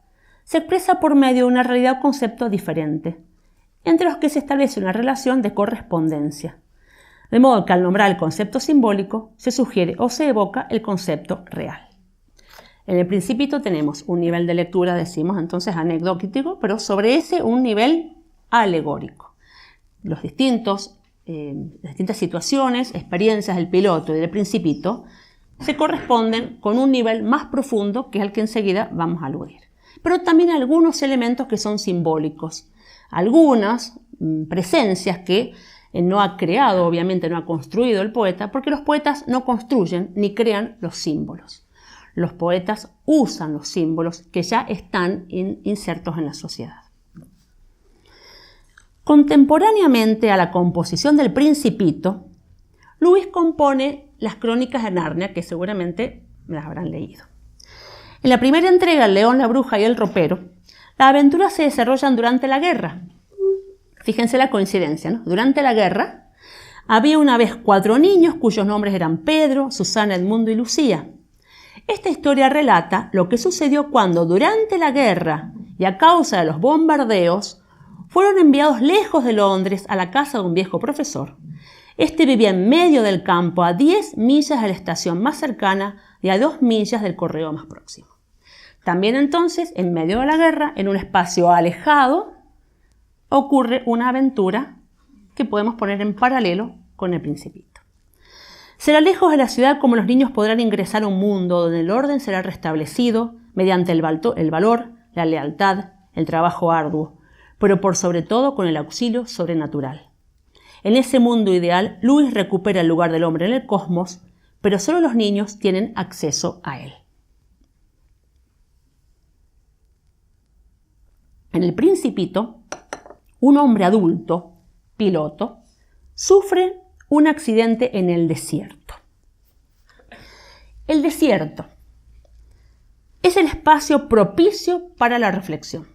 se expresa por medio de una realidad o concepto diferente, entre los que se establece una relación de correspondencia. De modo que al nombrar el concepto simbólico se sugiere o se evoca el concepto real. En El Principito tenemos un nivel de lectura, decimos entonces anecdótico, pero sobre ese un nivel alegórico. Las distintas situaciones, experiencias del piloto y del Principito se corresponden con un nivel más profundo, que es al que enseguida vamos a aludir. Pero también algunos elementos que son simbólicos, algunas presencias que no ha creado, obviamente no ha construido el poeta, porque los poetas no construyen ni crean los símbolos. Los poetas usan los símbolos que ya están insertos en la sociedad. Contemporáneamente a la composición del Principito, Lewis compone las Crónicas de Narnia, que seguramente las habrán leído. En la primera entrega, El león, la bruja y el ropero, las aventuras se desarrollan durante la guerra. Fíjense la coincidencia, ¿no? Durante la guerra había una vez 4 niños cuyos nombres eran Pedro, Susana, Edmundo y Lucía. Esta historia relata lo que sucedió cuando durante la guerra y a causa de los bombardeos fueron enviados lejos de Londres a la casa de un viejo profesor. Este vivía en medio del campo, a 10 millas de la estación más cercana y a 2 millas del correo más próximo. También entonces, en medio de la guerra, en un espacio alejado, ocurre una aventura que podemos poner en paralelo con El Principito. Será lejos de la ciudad como los niños podrán ingresar a un mundo donde el orden será restablecido mediante el valor, la lealtad, el trabajo arduo, pero por sobre todo con el auxilio sobrenatural. En ese mundo ideal, Lewis recupera el lugar del hombre en el cosmos, pero solo los niños tienen acceso a él. En El Principito, un hombre adulto, piloto, sufre un accidente en el desierto. El desierto es el espacio propicio para la reflexión.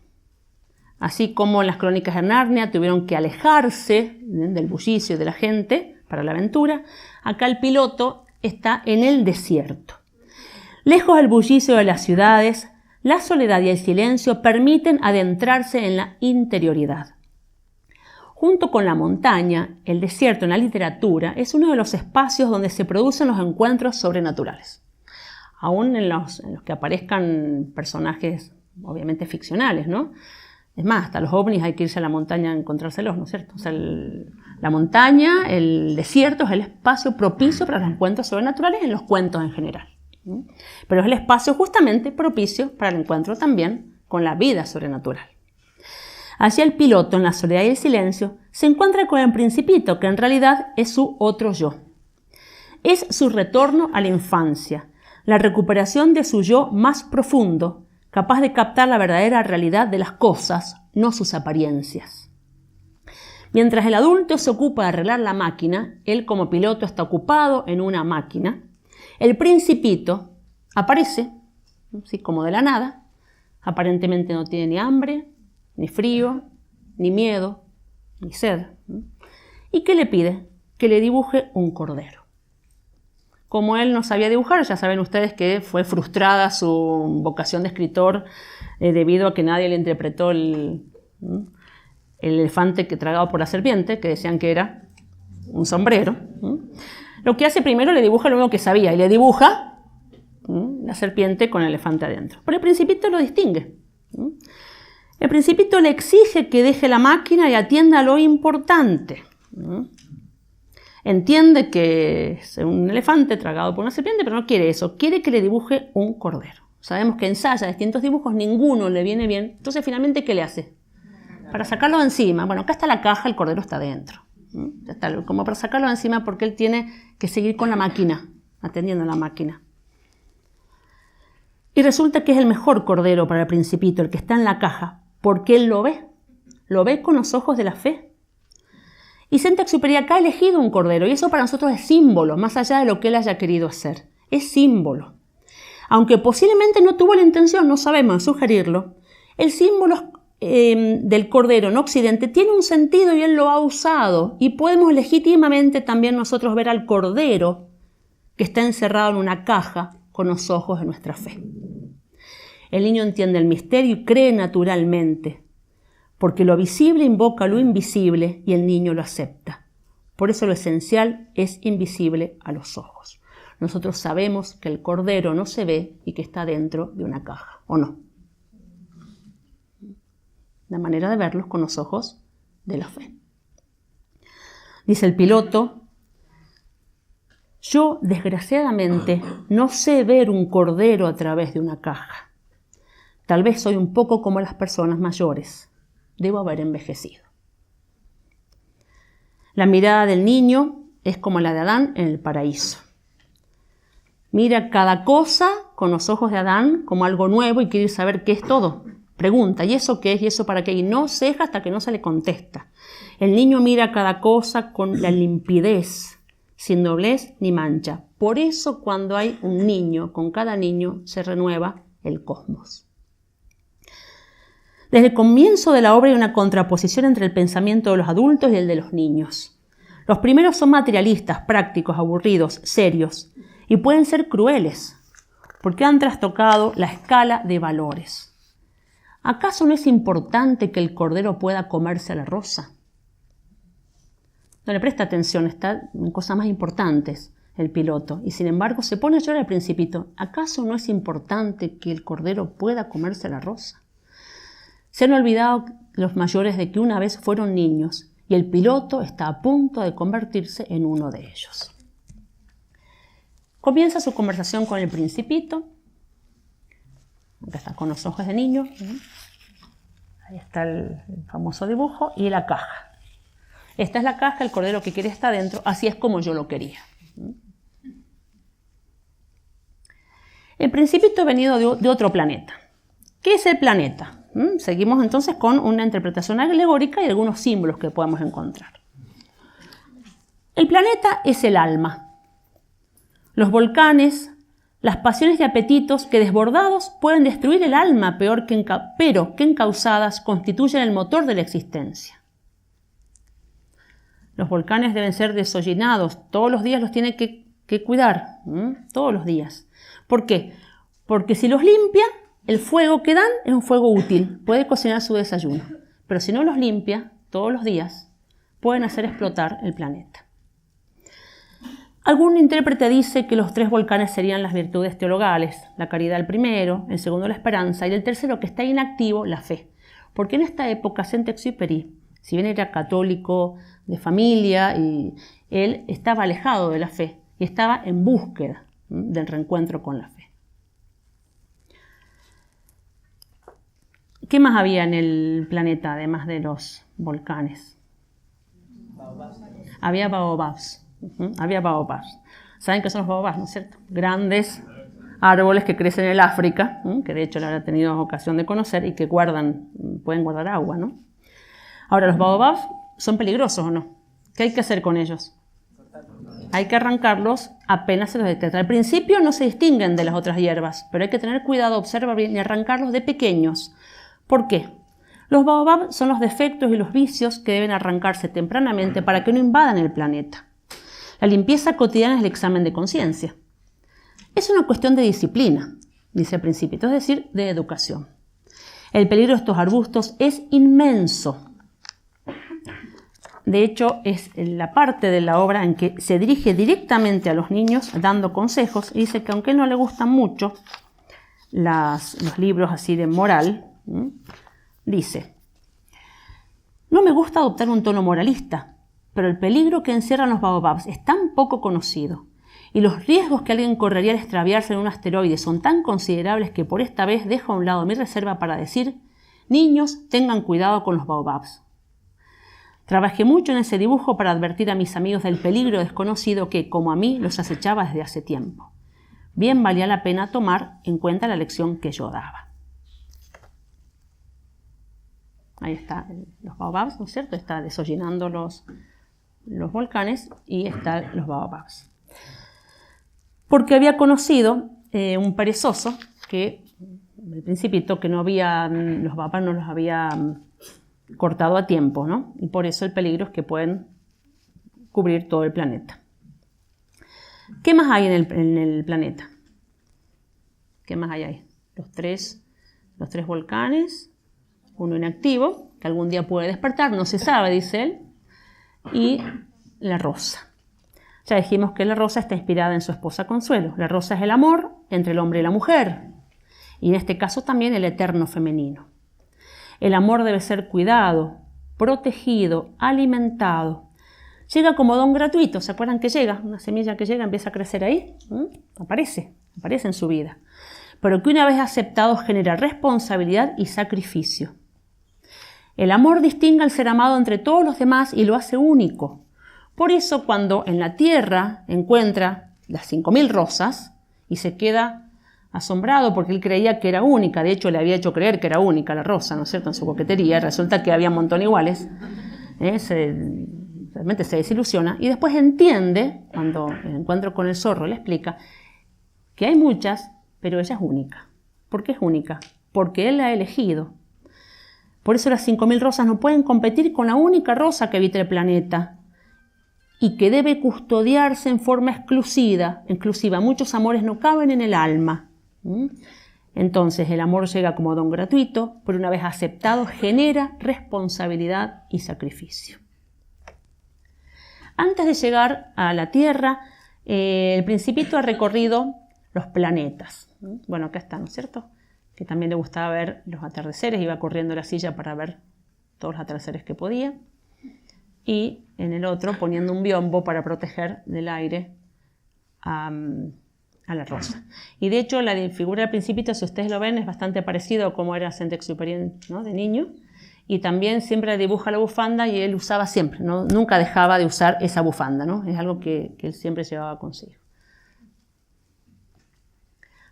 Así como en las Crónicas de Narnia tuvieron que alejarse del bullicio de la gente para la aventura, acá el piloto está en el desierto. Lejos del bullicio de las ciudades, la soledad y el silencio permiten adentrarse en la interioridad. Junto con la montaña, el desierto en la literatura es uno de los espacios donde se producen los encuentros sobrenaturales. Aún en los que aparezcan personajes obviamente ficcionales, ¿no? Es más, hasta los ovnis hay que irse a la montaña a encontrárselos, ¿no es cierto? O sea, la montaña, el desierto es el espacio propicio para los encuentros sobrenaturales en los cuentos en general. Pero es el espacio justamente propicio para el encuentro también con la vida sobrenatural. Allí el piloto, en la soledad y el silencio, se encuentra con el principito, que en realidad es su otro yo. Es su retorno a la infancia, la recuperación de su yo más profundo, capaz de captar la verdadera realidad de las cosas, no sus apariencias. Mientras el adulto se ocupa de arreglar la máquina, él como piloto está ocupado en una máquina, el principito aparece, así como de la nada, aparentemente no tiene ni hambre, ni frío, ni miedo, ni sed. ¿Y qué le pide? Que le dibuje un cordero. Como él no sabía dibujar, ya saben ustedes que fue frustrada su vocación de escritor debido a que nadie le interpretó el elefante que tragado por la serpiente, que decían que era un sombrero. Lo que hace primero le dibuja lo mismo que sabía y le dibuja la serpiente con el elefante adentro. Pero el principito lo distingue. El principito le exige que deje la máquina y atienda a lo importante. Entiende que es un elefante tragado por una serpiente, pero no quiere eso. Quiere que le dibuje un cordero. Sabemos que ensaya distintos dibujos, ninguno le viene bien. Entonces, finalmente, ¿qué le hace? Para sacarlo de encima. Bueno, acá está la caja, el cordero está dentro. Ya está, como para sacarlo de encima porque él tiene que seguir con la máquina, atendiendo a la máquina. Y resulta que es el mejor cordero para el principito, el que está en la caja, porque él lo ve con los ojos de la fe. Y Saint-Exupéry acá ha elegido un cordero, y eso para nosotros es símbolo, más allá de lo que él haya querido hacer. Es símbolo. Aunque posiblemente no tuvo la intención, no sabemos sugerirlo, el símbolo del cordero en Occidente tiene un sentido y él lo ha usado. Y podemos legítimamente también nosotros ver al cordero que está encerrado en una caja con los ojos de nuestra fe. El niño entiende el misterio y cree naturalmente, porque lo visible invoca lo invisible y el niño lo acepta. Por eso lo esencial es invisible a los ojos. Nosotros sabemos que el cordero no se ve y que está dentro de una caja, ¿o no? La manera de verlos con los ojos de la fe. Dice el piloto: yo, desgraciadamente, no sé ver un cordero a través de una caja. Tal vez soy un poco como las personas mayores. Debo haber envejecido. La mirada del niño es como la de Adán en el paraíso. Mira cada cosa con los ojos de Adán como algo nuevo y quiere saber qué es todo. Pregunta, ¿y eso qué es? ¿Y eso para qué? Y no ceja hasta que no se le contesta. El niño mira cada cosa con la limpidez, sin doblez ni mancha. Por eso cuando hay un niño, con cada niño se renueva el cosmos. Desde el comienzo de la obra hay una contraposición entre el pensamiento de los adultos y el de los niños. Los primeros son materialistas, prácticos, aburridos, serios, y pueden ser crueles, porque han trastocado la escala de valores. ¿Acaso no es importante que el cordero pueda comerse la rosa? No le presta atención, está en cosas más importantes el piloto, y sin embargo se pone a llorar al principito. ¿Acaso no es importante que el cordero pueda comerse la rosa? Se han olvidado los mayores de que una vez fueron niños y el piloto está a punto de convertirse en uno de ellos. Comienza su conversación con el principito. Acá está con los ojos de niño. Ahí está el famoso dibujo y la caja. Esta es la caja, el cordero que quiere está dentro, así es como yo lo quería. El principito ha venido de otro planeta. ¿Qué es el planeta? Seguimos entonces con una interpretación alegórica y algunos símbolos que podemos encontrar. El planeta es el alma. Los volcanes, las pasiones y apetitos que desbordados pueden destruir el alma, pero que encausadas constituyen el motor de la existencia. Los volcanes deben ser desollinados, todos los días los tiene que cuidar, todos los días. ¿Por qué? Porque si los limpia, el fuego que dan es un fuego útil, puede cocinar su desayuno, pero si no los limpia todos los días, pueden hacer explotar el planeta. Algún intérprete dice que los 3 volcanes serían las virtudes teologales, la caridad el primero, el segundo la esperanza y el tercero, que está inactivo, la fe. Porque en esta época Saint-Exupéry, si bien era católico de familia, y él estaba alejado de la fe y estaba en búsqueda del reencuentro con la fe. ¿Qué más había en el planeta, además de los volcanes? Había baobabs. Había baobabs. ¿Saben qué son los baobabs, no es cierto? Grandes árboles que crecen en el África, que de hecho la habrá tenido ocasión de conocer y que pueden guardar agua, ¿no? Ahora, ¿los baobabs son peligrosos o no? ¿Qué hay que hacer con ellos? Hay que arrancarlos apenas se los detecta. Al principio no se distinguen de las otras hierbas, pero hay que tener cuidado, observar bien y arrancarlos de pequeños. ¿Por qué? Los baobabs son los defectos y los vicios que deben arrancarse tempranamente para que no invadan el planeta. La limpieza cotidiana es el examen de conciencia. Es una cuestión de disciplina, dice el Principito, es decir, de educación. El peligro de estos arbustos es inmenso. De hecho, es la parte de la obra en que se dirige directamente a los niños dando consejos y dice que aunque no le gustan mucho los libros así de moral, dice: no me gusta adoptar un tono moralista, pero el peligro que encierran los baobabs es tan poco conocido y los riesgos que alguien correría al extraviarse en un asteroide son tan considerables que por esta vez dejo a un lado mi reserva para decir: niños, tengan cuidado con los baobabs. Trabajé mucho en ese dibujo para advertir a mis amigos del peligro desconocido que, como a mí, los acechaba desde hace tiempo. Bien valía la pena tomar en cuenta la lección que yo daba. Ahí está los baobabs, ¿no es cierto? Está desollinando los volcanes y están los baobabs. Porque había conocido un perezoso que, el Principito, que los baobabs no los había cortado a tiempo, ¿no? Y por eso el peligro es que pueden cubrir todo el planeta. ¿Qué más hay en el planeta? ¿Qué más hay ahí? Los tres volcanes, uno inactivo, que algún día puede despertar, no se sabe, dice él, y la rosa. Ya dijimos que la rosa está inspirada en su esposa Consuelo. La rosa es el amor entre el hombre y la mujer, y en este caso también el eterno femenino. El amor debe ser cuidado, protegido, alimentado. Llega como don gratuito, ¿se acuerdan que llega? Una semilla que llega, empieza a crecer ahí, aparece en su vida. Pero que una vez aceptado genera responsabilidad y sacrificio. El amor distingue al ser amado entre todos los demás y lo hace único. Por eso cuando en la tierra encuentra las 5000 rosas y se queda asombrado porque él creía que era única, de hecho le había hecho creer que era única la rosa, ¿no es cierto?, en su coquetería, resulta que había un montón iguales, realmente se desilusiona y después entiende, cuando el encuentro con el zorro le explica que hay muchas, pero ella es única. ¿Por qué es única? Porque él la ha elegido. Por eso las 5000 rosas no pueden competir con la única rosa que habita el planeta y que debe custodiarse en forma exclusiva. Muchos amores no caben en el alma. Entonces el amor llega como don gratuito, pero una vez aceptado genera responsabilidad y sacrificio. Antes de llegar a la Tierra, el Principito ha recorrido los planetas. Bueno, acá está, ¿no es cierto? Que también le gustaba ver los atardeceres, iba corriendo la silla para ver todos los atardeceres que podía. Y en el otro poniendo un biombo para proteger del aire a la rosa. Y de hecho la figura del Principito, si ustedes lo ven, es bastante parecido a cómo era Saint-Exupéry, ¿no?, de niño. Y también siempre dibuja la bufanda y él usaba siempre, ¿no? Nunca dejaba de usar esa bufanda, ¿no? Es algo que él siempre llevaba consigo.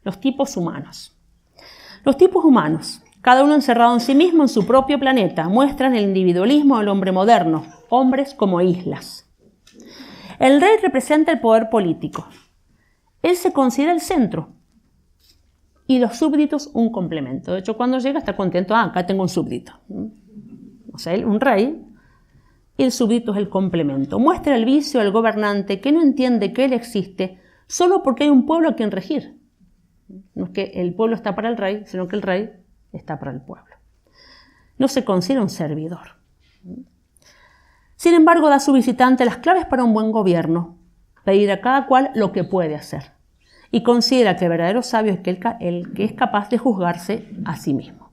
Los tipos humanos. Los tipos humanos, cada uno encerrado en sí mismo en su propio planeta, muestran el individualismo del hombre moderno, hombres como islas. El rey representa el poder político. Él se considera el centro y los súbditos un complemento. De hecho, cuando llega está contento, acá tengo un súbdito. O sea, él, un rey, y el súbdito es el complemento. Muestra el vicio del gobernante que no entiende que él existe solo porque hay un pueblo a quien regir. No es que el pueblo está para el rey, sino que el rey está para el pueblo. No se considera un servidor. Sin embargo, da a su visitante las claves para un buen gobierno, pedir a cada cual lo que puede hacer, y considera que el verdadero sabio es el que es capaz de juzgarse a sí mismo.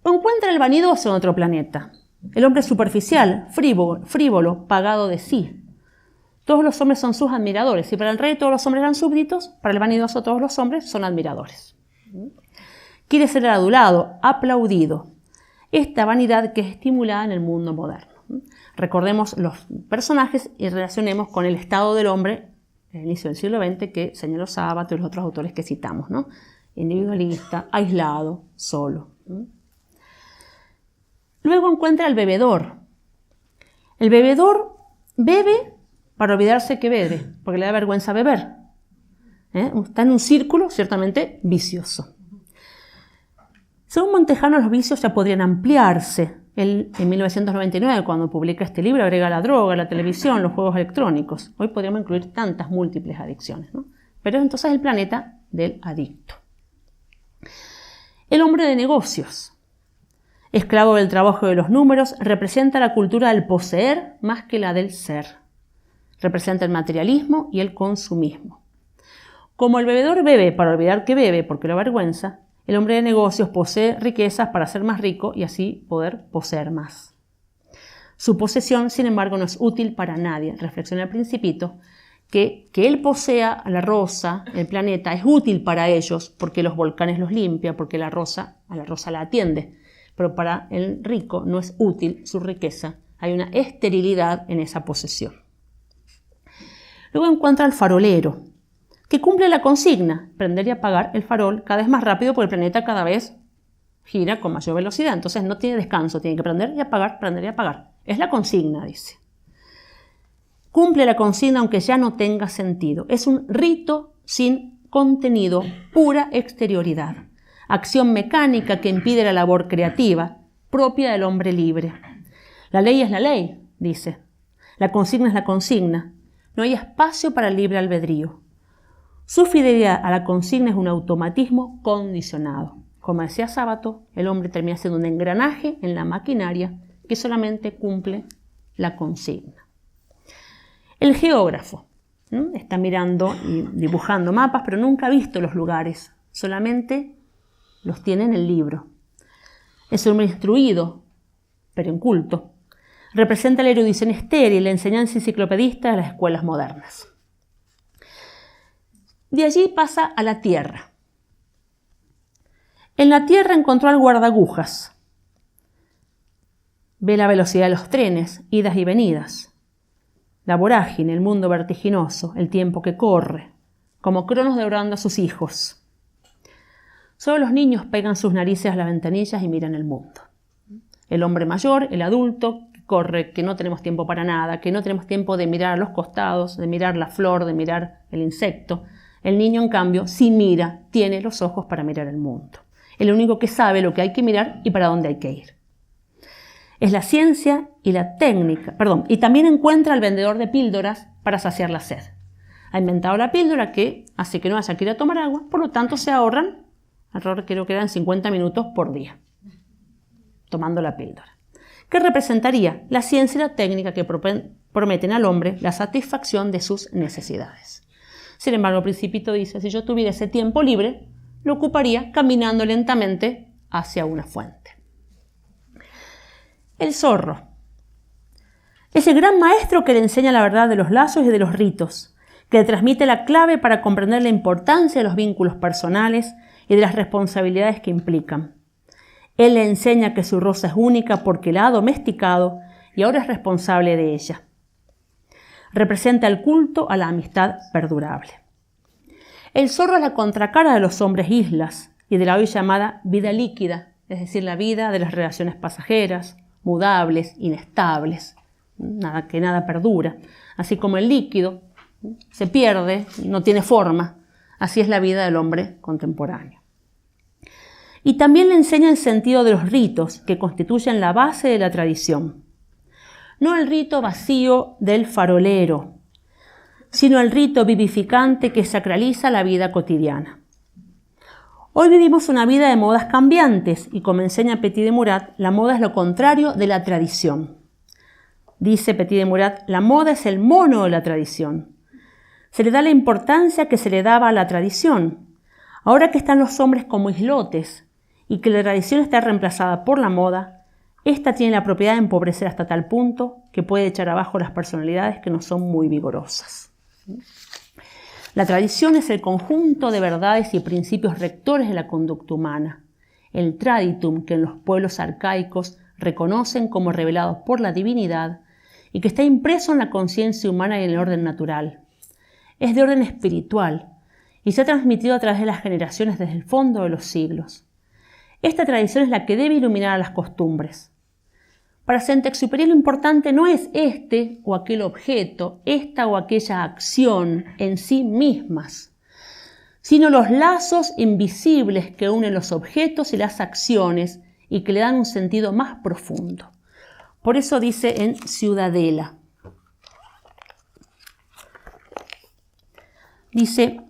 Encuentra el vanidoso en otro planeta. El hombre superficial, frívolo, pagado de sí. Todos los hombres son sus admiradores. Si para el rey todos los hombres eran súbditos, para el vanidoso todos los hombres son admiradores. Quiere ser adulado, aplaudido. Esta vanidad que es estimulada en el mundo moderno. Recordemos los personajes y relacionemos con el estado del hombre en el inicio del siglo XX que señaló Sábato y los otros autores que citamos, ¿no? Individualista, aislado, solo. Luego encuentra al bebedor. El bebedor bebe para olvidarse que bebe, porque le da vergüenza beber. Está en un círculo ciertamente vicioso. Según Montejano, los vicios ya podrían ampliarse. Él, en 1999, cuando publica este libro, agrega la droga, la televisión, los juegos electrónicos. Hoy podríamos incluir tantas múltiples adicciones, ¿no? Pero entonces el planeta del adicto. El hombre de negocios, esclavo del trabajo de los números, representa la cultura del poseer más que la del ser. Representa el materialismo y el consumismo. Como el bebedor bebe para olvidar que bebe porque lo avergüenza, el hombre de negocios posee riquezas para ser más rico y así poder poseer más. Su posesión, sin embargo, no es útil para nadie. Reflexiona el Principito que él posea la rosa, el planeta, es útil para ellos porque los volcanes los limpia, porque a la rosa la atiende. Pero para el rico no es útil su riqueza. Hay una esterilidad en esa posesión. Luego encuentra al farolero, que cumple la consigna, prender y apagar el farol cada vez más rápido porque el planeta cada vez gira con mayor velocidad. Entonces no tiene descanso, tiene que prender y apagar, prender y apagar. Es la consigna, dice. Cumple la consigna aunque ya no tenga sentido. Es un rito sin contenido, pura exterioridad. Acción mecánica que impide la labor creativa, propia del hombre libre. La ley es la ley, dice. La consigna es la consigna. No hay espacio para el libre albedrío. Su fidelidad a la consigna es un automatismo condicionado. Como decía Sábato, el hombre termina siendo un engranaje en la maquinaria que solamente cumple la consigna. El geógrafo está mirando y dibujando mapas, pero nunca ha visto los lugares, solamente los tiene en el libro. Es un hombre instruido, pero inculto. Representa la erudición estéril, la enseñanza enciclopedista de las escuelas modernas. De allí pasa a la tierra. En la tierra encontró al guardaagujas. Ve la velocidad de los trenes, idas y venidas. La vorágine, el mundo vertiginoso, el tiempo que corre, como Cronos devorando a sus hijos. Solo los niños pegan sus narices a las ventanillas y miran el mundo. El hombre mayor, el adulto, que corre, que no tenemos tiempo para nada, que no tenemos tiempo de mirar a los costados, de mirar la flor, de mirar el insecto. El niño, en cambio, sí mira, tiene los ojos para mirar el mundo. El único que sabe lo que hay que mirar y para dónde hay que ir. Es la ciencia y la técnica, y también encuentra al vendedor de píldoras para saciar la sed. Ha inventado la píldora que hace que no haya que ir a tomar agua, por lo tanto se ahorran, creo que eran 50 minutos por día, tomando la píldora. ¿Qué representaría? La ciencia y la técnica que prometen al hombre la satisfacción de sus necesidades. Sin embargo, el Principito dice, si yo tuviera ese tiempo libre, lo ocuparía caminando lentamente hacia una fuente. El zorro. Es el gran maestro que le enseña la verdad de los lazos y de los ritos, que le transmite la clave para comprender la importancia de los vínculos personales y de las responsabilidades que implican. Él le enseña que su rosa es única porque la ha domesticado y ahora es responsable de ella. Representa el culto a la amistad perdurable. El zorro es la contracara de los hombres islas y de la hoy llamada vida líquida, es decir, la vida de las relaciones pasajeras, mudables, inestables, que nada perdura. Así como el líquido se pierde, no tiene forma, así es la vida del hombre contemporáneo. Y también le enseña el sentido de los ritos que constituyen la base de la tradición. No el rito vacío del farolero, sino el rito vivificante que sacraliza la vida cotidiana. Hoy vivimos una vida de modas cambiantes y, como enseña Petit de Murat, la moda es lo contrario de la tradición. Dice Petit de Murat, la moda es el mono de la tradición. Se le da la importancia que se le daba a la tradición. Ahora que están los hombres como islotes y que la tradición está reemplazada por la moda, esta tiene la propiedad de empobrecer hasta tal punto que puede echar abajo las personalidades que no son muy vigorosas. La tradición es el conjunto de verdades y principios rectores de la conducta humana, el traditum que en los pueblos arcaicos reconocen como revelados por la divinidad y que está impreso en la conciencia humana y en el orden natural. Es de orden espiritual y se ha transmitido a través de las generaciones desde el fondo de los siglos. Esta tradición es la que debe iluminar a las costumbres. Para Saint-Exupéry lo importante no es este o aquel objeto, esta o aquella acción en sí mismas, sino los lazos invisibles que unen los objetos y las acciones y que le dan un sentido más profundo. Por eso dice en Ciudadela. Dice,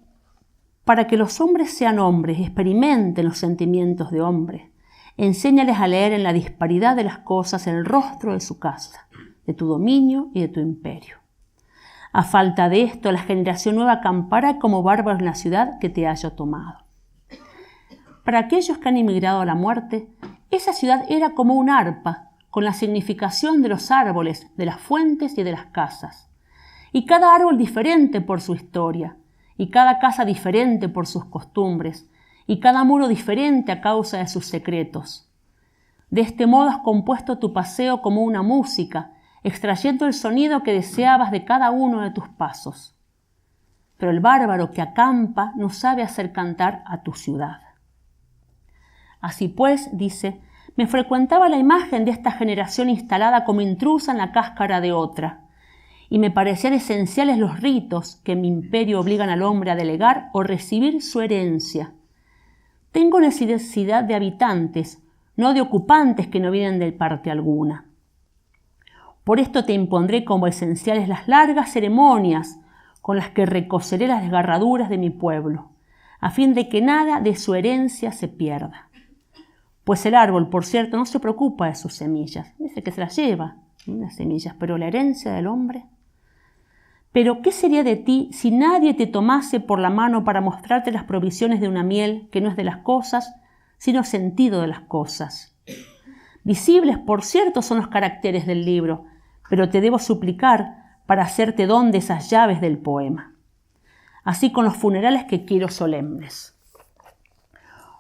para que los hombres sean hombres y experimenten los sentimientos de hombre, enséñales a leer en la disparidad de las cosas el rostro de su casa, de tu dominio y de tu imperio. A falta de esto, la generación nueva acampará como bárbaros en la ciudad que te haya tomado. Para aquellos que han emigrado a la muerte, esa ciudad era como un arpa, con la significación de los árboles, de las fuentes y de las casas. Y cada árbol diferente por su historia, y cada casa diferente por sus costumbres, y cada muro diferente a causa de sus secretos. De este modo has compuesto tu paseo como una música, extrayendo el sonido que deseabas de cada uno de tus pasos. Pero el bárbaro que acampa no sabe hacer cantar a tu ciudad. Así pues, dice, me frecuentaba la imagen de esta generación instalada como intrusa en la cáscara de otra, y me parecían esenciales los ritos que en mi imperio obligan al hombre a delegar o recibir su herencia. Tengo necesidad de habitantes, no de ocupantes que no vienen de parte alguna. Por esto te impondré como esenciales las largas ceremonias con las que recoseré las desgarraduras de mi pueblo, a fin de que nada de su herencia se pierda. Pues el árbol, por cierto, no se preocupa de sus semillas, dice que se las lleva, las semillas, pero la herencia del hombre. Pero ¿qué sería de ti si nadie te tomase por la mano para mostrarte las provisiones de una miel que no es de las cosas, sino sentido de las cosas? Visibles, por cierto, son los caracteres del libro, pero te debo suplicar para hacerte don de esas llaves del poema. Así con los funerales que quiero solemnes.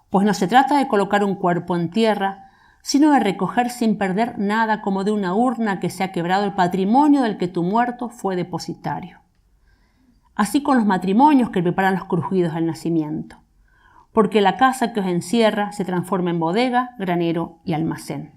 Pues no se trata de colocar un cuerpo en tierra, sino de recoger sin perder nada como de una urna que se ha quebrado el patrimonio del que tu muerto fue depositario. Así con los matrimonios que preparan los crujidos del nacimiento, porque la casa que os encierra se transforma en bodega, granero y almacén.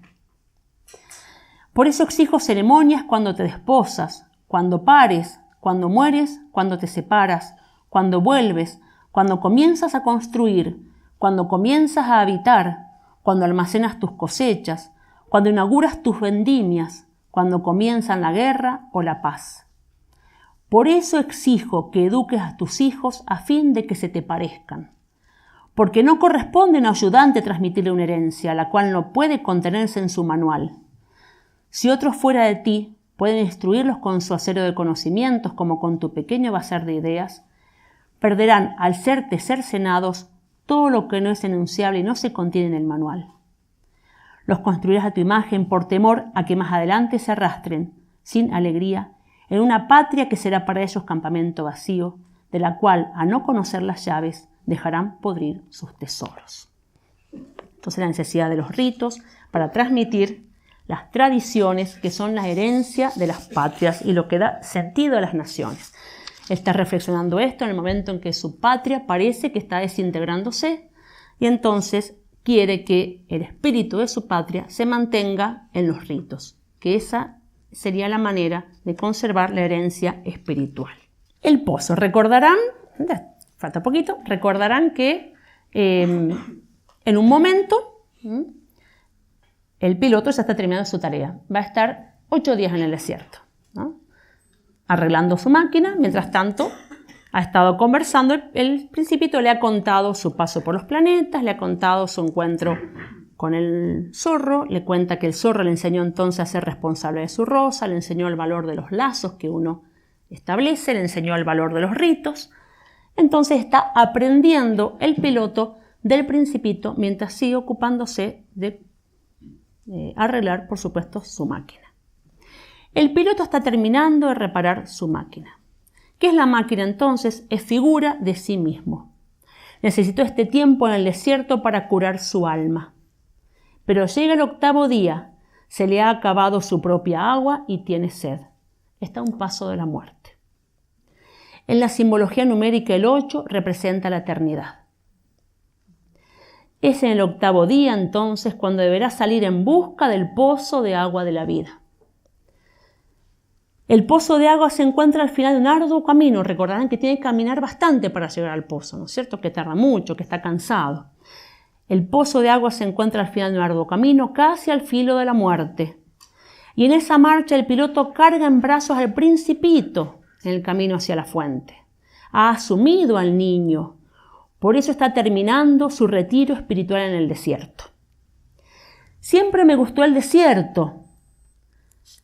Por eso exijo ceremonias cuando te desposas, cuando pares, cuando mueres, cuando te separas, cuando vuelves, cuando comienzas a construir, cuando comienzas a habitar, cuando almacenas tus cosechas, cuando inauguras tus vendimias, cuando comienzan la guerra o la paz. Por eso exijo que eduques a tus hijos a fin de que se te parezcan, porque no corresponde a un ayudante transmitirle una herencia, la cual no puede contenerse en su manual. Si otros fuera de ti pueden instruirlos con su acero de conocimientos como con tu pequeño bazar de ideas, perderán al serte cercenados todo lo que no es enunciable y no se contiene en el manual. Los construirás a tu imagen por temor a que más adelante se arrastren, sin alegría, en una patria que será para ellos campamento vacío, de la cual, a no conocer las llaves, dejarán podrir sus tesoros. Entonces la necesidad de los ritos para transmitir las tradiciones que son la herencia de las patrias y lo que da sentido a las naciones. Está reflexionando esto en el momento en que su patria parece que está desintegrándose y entonces quiere que el espíritu de su patria se mantenga en los ritos, que esa sería la manera de conservar la herencia espiritual. El pozo, recordarán, falta poquito, recordarán que en un momento el piloto ya está terminando su tarea, va a estar 8 días en el desierto, ¿no? Arreglando su máquina, mientras tanto ha estado conversando, el principito le ha contado su paso por los planetas, le ha contado su encuentro con el zorro, le cuenta que el zorro le enseñó entonces a ser responsable de su rosa, le enseñó el valor de los lazos que uno establece, le enseñó el valor de los ritos. Entonces está aprendiendo el piloto del Principito mientras sigue ocupándose de arreglar, por supuesto, su máquina. El piloto está terminando de reparar su máquina. ¿Qué es la máquina entonces? Es figura de sí mismo. Necesitó este tiempo en el desierto para curar su alma. Pero llega el 8º día, se le ha acabado su propia agua y tiene sed. Está a un paso de la muerte. En la simbología numérica el 8 representa la eternidad. Es en el 8º día entonces cuando deberá salir en busca del pozo de agua de la vida. El pozo de agua se encuentra al final de un arduo camino. Recordarán que tiene que caminar bastante para llegar al pozo, ¿no es cierto? Que tarda mucho, que está cansado. El pozo de agua se encuentra al final de un arduo camino, casi al filo de la muerte. Y en esa marcha el piloto carga en brazos al Principito en el camino hacia la fuente. Ha asumido al niño. Por eso está terminando su retiro espiritual en el desierto. Siempre me gustó el desierto,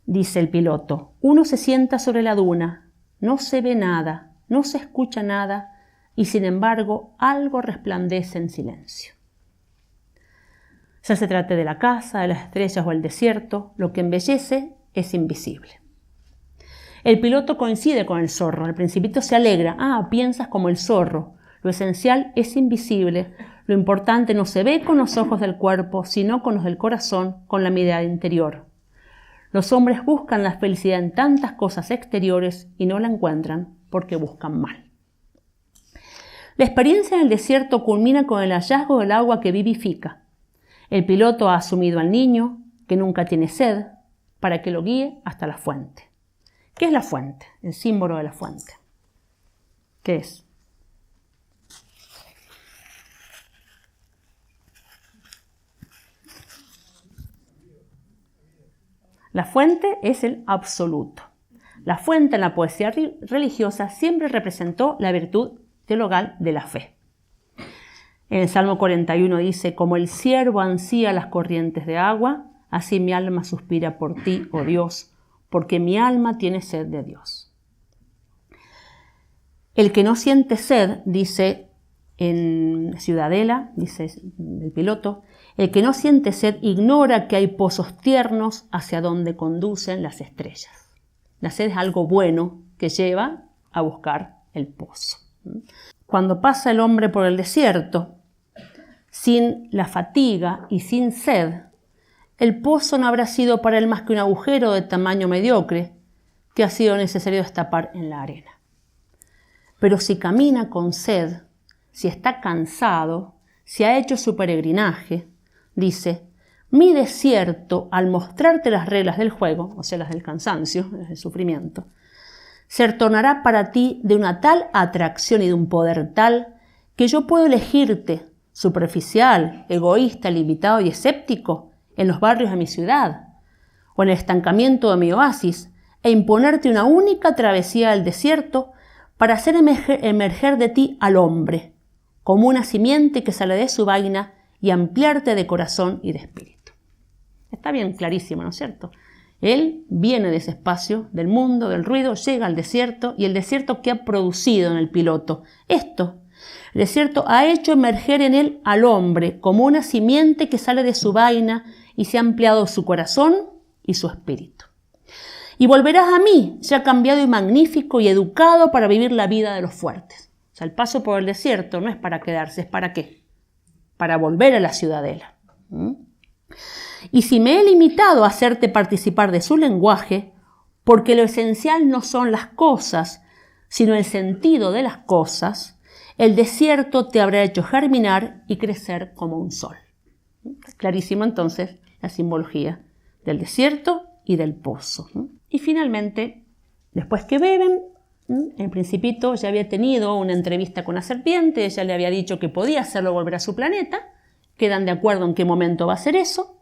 dice el piloto. Uno se sienta sobre la duna, no se ve nada, no se escucha nada y sin embargo algo resplandece en silencio. Ya se trate de la casa, de las estrellas o el desierto, lo que embellece es invisible. El piloto coincide con el zorro. El Principito se alegra. Piensas como el zorro. Lo esencial es invisible. Lo importante no se ve con los ojos del cuerpo, sino con los del corazón, con la mirada interior. Los hombres buscan la felicidad en tantas cosas exteriores y no la encuentran porque buscan mal. La experiencia en el desierto culmina con el hallazgo del agua que vivifica. El piloto ha asumido al niño, que nunca tiene sed, para que lo guíe hasta la fuente. ¿Qué es la fuente? El símbolo de la fuente. ¿Qué es? La fuente es el absoluto. La fuente en la poesía religiosa siempre representó la virtud teologal de la fe. En el Salmo 41 dice: como el ciervo ansía las corrientes de agua, así mi alma suspira por ti, oh Dios, porque mi alma tiene sed de Dios. El que no siente sed, dice en Ciudadela, dice el piloto, el que no siente sed ignora que hay pozos tiernos hacia donde conducen las estrellas. La sed es algo bueno que lleva a buscar el pozo. Cuando pasa el hombre por el desierto, sin la fatiga y sin sed, el pozo no habrá sido para él más que un agujero de tamaño mediocre que ha sido necesario destapar en la arena. Pero si camina con sed, si está cansado, si ha hecho su peregrinaje, dice: mi desierto, al mostrarte las reglas del juego, o sea, las del cansancio, las del sufrimiento, se tornará para ti de una tal atracción y de un poder tal que yo puedo elegirte, superficial, egoísta, limitado y escéptico, en los barrios de mi ciudad, o en el estancamiento de mi oasis, e imponerte una única travesía del desierto para hacer emerger de ti al hombre, como una simiente que sale de su vaina y ampliarte de corazón y de espíritu. Está bien clarísimo, ¿no es cierto? Él viene de ese espacio, del mundo, del ruido, llega al desierto, y el desierto que ha producido en el piloto esto. El desierto ha hecho emerger en él al hombre como una simiente que sale de su vaina y se ha ampliado su corazón y su espíritu. Y volverás a mí, ya cambiado y magnífico y educado para vivir la vida de los fuertes. O sea, el paso por el desierto no es para quedarse, ¿es para qué? Para volver a la ciudadela. Y si me he limitado a hacerte participar de su lenguaje, porque lo esencial no son las cosas, sino el sentido de las cosas, el desierto te habrá hecho germinar y crecer como un sol. Clarísimo entonces la simbología del desierto y del pozo. Y finalmente, después que beben, el Principito ya había tenido una entrevista con la serpiente, ella le había dicho que podía hacerlo volver a su planeta, quedan de acuerdo en qué momento va a ser eso.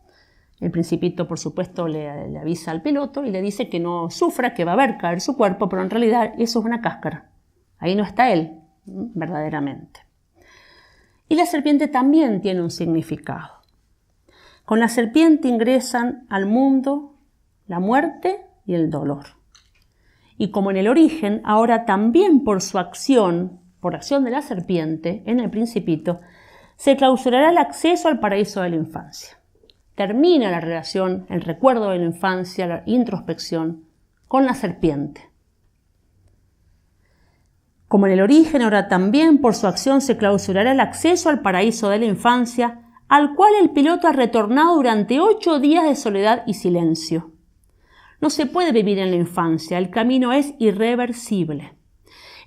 El Principito, por supuesto, le avisa al piloto y le dice que no sufra, que va a ver caer su cuerpo, pero en realidad eso es una cáscara. Ahí no está él, verdaderamente. Y la serpiente también tiene un significado. Con la serpiente ingresan al mundo la muerte y el dolor. Y como en el origen, ahora también por su acción, por acción de la serpiente, en el Principito, se clausurará el acceso al paraíso de la infancia. Termina la relación, el recuerdo de la infancia, la introspección, con la serpiente. Como en el origen, ahora también por su acción se clausurará el acceso al paraíso de la infancia, al cual el piloto ha retornado durante 8 días de soledad y silencio. No se puede vivir en la infancia, el camino es irreversible.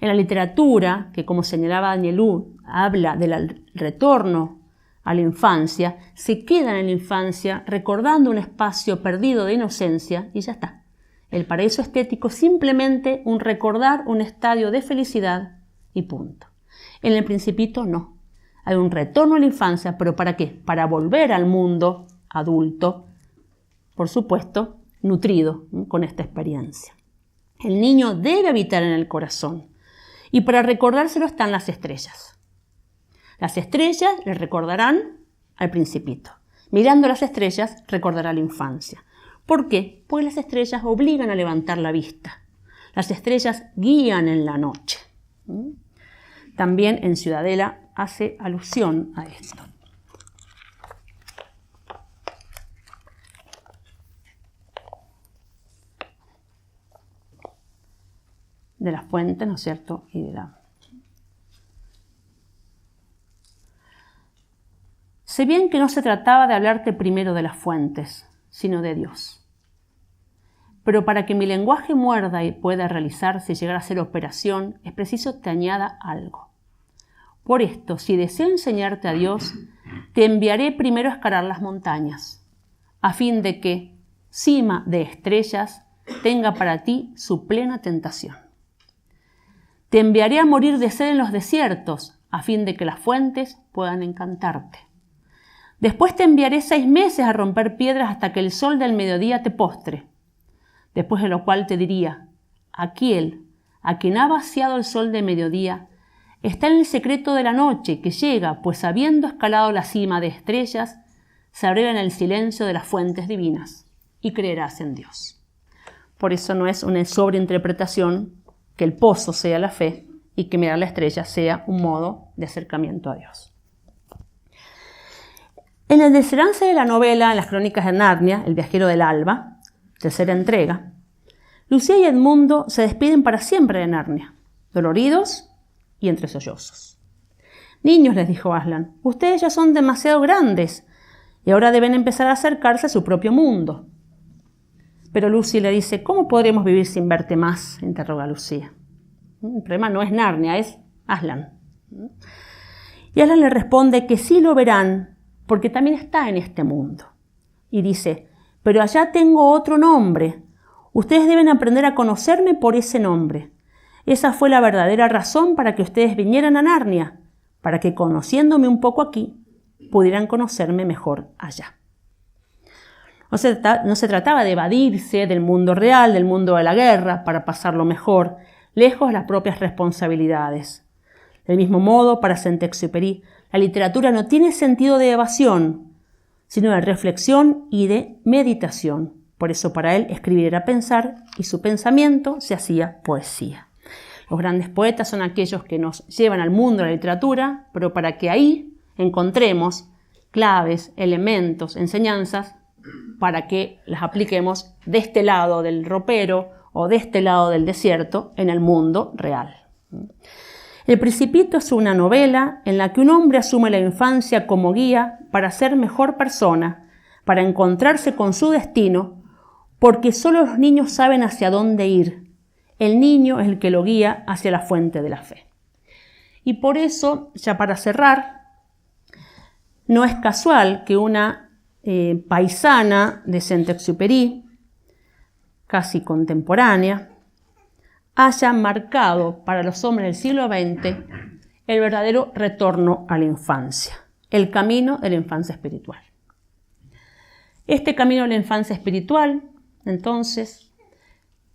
En la literatura, que como señalaba Danielou, habla del retorno a la infancia, se quedan en la infancia recordando un espacio perdido de inocencia y ya está. El paraíso estético es simplemente un recordar un estadio de felicidad y punto. En el Principito no. Hay un retorno a la infancia, pero ¿para qué? Para volver al mundo adulto, por supuesto, nutrido con esta experiencia. El niño debe habitar en el corazón y para recordárselo están las estrellas. Las estrellas le recordarán al Principito. Mirando las estrellas recordará la infancia. ¿Por qué? Porque las estrellas obligan a levantar la vista. Las estrellas guían en la noche. También en Ciudadela hace alusión a esto. De las fuentes, ¿no es cierto? Sé bien que no se trataba de hablarte primero de las fuentes, sino de Dios. Pero para que mi lenguaje muerda y pueda realizarse y llegar a ser operación, es preciso te añada algo. Por esto, si deseo enseñarte a Dios, te enviaré primero a escalar las montañas, a fin de que, cima de estrellas, tenga para ti su plena tentación. Te enviaré a morir de sed en los desiertos, a fin de que las fuentes puedan encantarte. Después te enviaré 6 meses a romper piedras hasta que el sol del mediodía te postre. Después de lo cual te diría, aquel a quien ha vaciado el sol de mediodía está en el secreto de la noche que llega, pues habiendo escalado la cima de estrellas, se abrió en el silencio de las fuentes divinas y creerás en Dios. Por eso no es una sobreinterpretación que el pozo sea la fe y que mirar la estrella sea un modo de acercamiento a Dios. En el desenlace de la novela, en las crónicas de Narnia, El viajero del alba, tercera entrega, Lucía y Edmundo se despiden para siempre de Narnia, doloridos y entre sollozos. Niños, les dijo Aslan, ustedes ya son demasiado grandes y ahora deben empezar a acercarse a su propio mundo. Pero Lucy le dice, ¿cómo podremos vivir sin verte más? Interroga Lucía. El problema no es Narnia, es Aslan. Y Aslan le responde que sí lo verán, porque también está en este mundo. Y dice, pero allá tengo otro nombre. Ustedes deben aprender a conocerme por ese nombre. Esa fue la verdadera razón para que ustedes vinieran a Narnia, para que conociéndome un poco aquí, pudieran conocerme mejor allá. No se trataba de evadirse del mundo real, del mundo de la guerra, para pasarlo mejor, lejos de las propias responsabilidades. Del mismo modo, para Saint-Exupéry, la literatura no tiene sentido de evasión, sino de reflexión y de meditación. Por eso para él escribir era pensar y su pensamiento se hacía poesía. Los grandes poetas son aquellos que nos llevan al mundo de la literatura, pero para que ahí encontremos claves, elementos, enseñanzas, para que las apliquemos de este lado del ropero o de este lado del desierto en el mundo real. El Principito es una novela en la que un hombre asume la infancia como guía para ser mejor persona, para encontrarse con su destino, porque solo los niños saben hacia dónde ir. El niño es el que lo guía hacia la fuente de la fe. Y por eso, ya para cerrar, no es casual que una paisana de Saint-Exupéry, casi contemporánea, haya marcado para los hombres del siglo XX el verdadero retorno a la infancia, el camino de la infancia espiritual. Este camino de la infancia espiritual, entonces,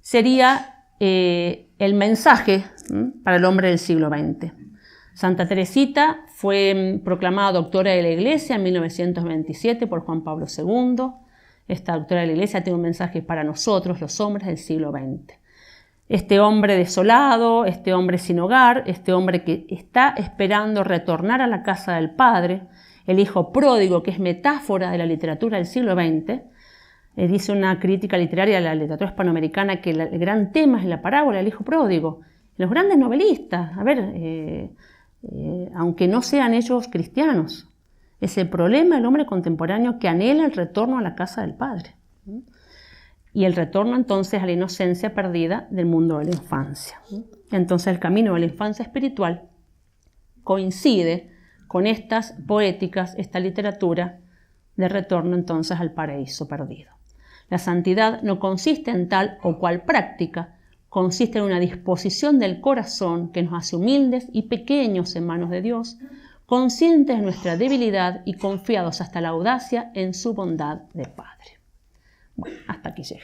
sería el mensaje para el hombre del siglo XX. Santa Teresita fue proclamada doctora de la Iglesia en 1927 por Juan Pablo II. Esta doctora de la Iglesia tiene un mensaje para nosotros, los hombres del siglo XX. Este hombre desolado, este hombre sin hogar, este hombre que está esperando retornar a la casa del padre, el hijo pródigo, que es metáfora de la literatura del siglo XX. Dice una crítica literaria de la literatura hispanoamericana que el gran tema es la parábola del hijo pródigo. Los grandes novelistas, aunque no sean ellos cristianos, es el problema del hombre contemporáneo que anhela el retorno a la casa del padre. Y el retorno entonces a la inocencia perdida del mundo de la infancia. Entonces el camino de la infancia espiritual coincide con estas poéticas, esta literatura de retorno entonces al paraíso perdido. La santidad no consiste en tal o cual práctica, consiste en una disposición del corazón que nos hace humildes y pequeños en manos de Dios, conscientes de nuestra debilidad y confiados hasta la audacia en su bondad de Padre. Bueno, hasta aquí llegué.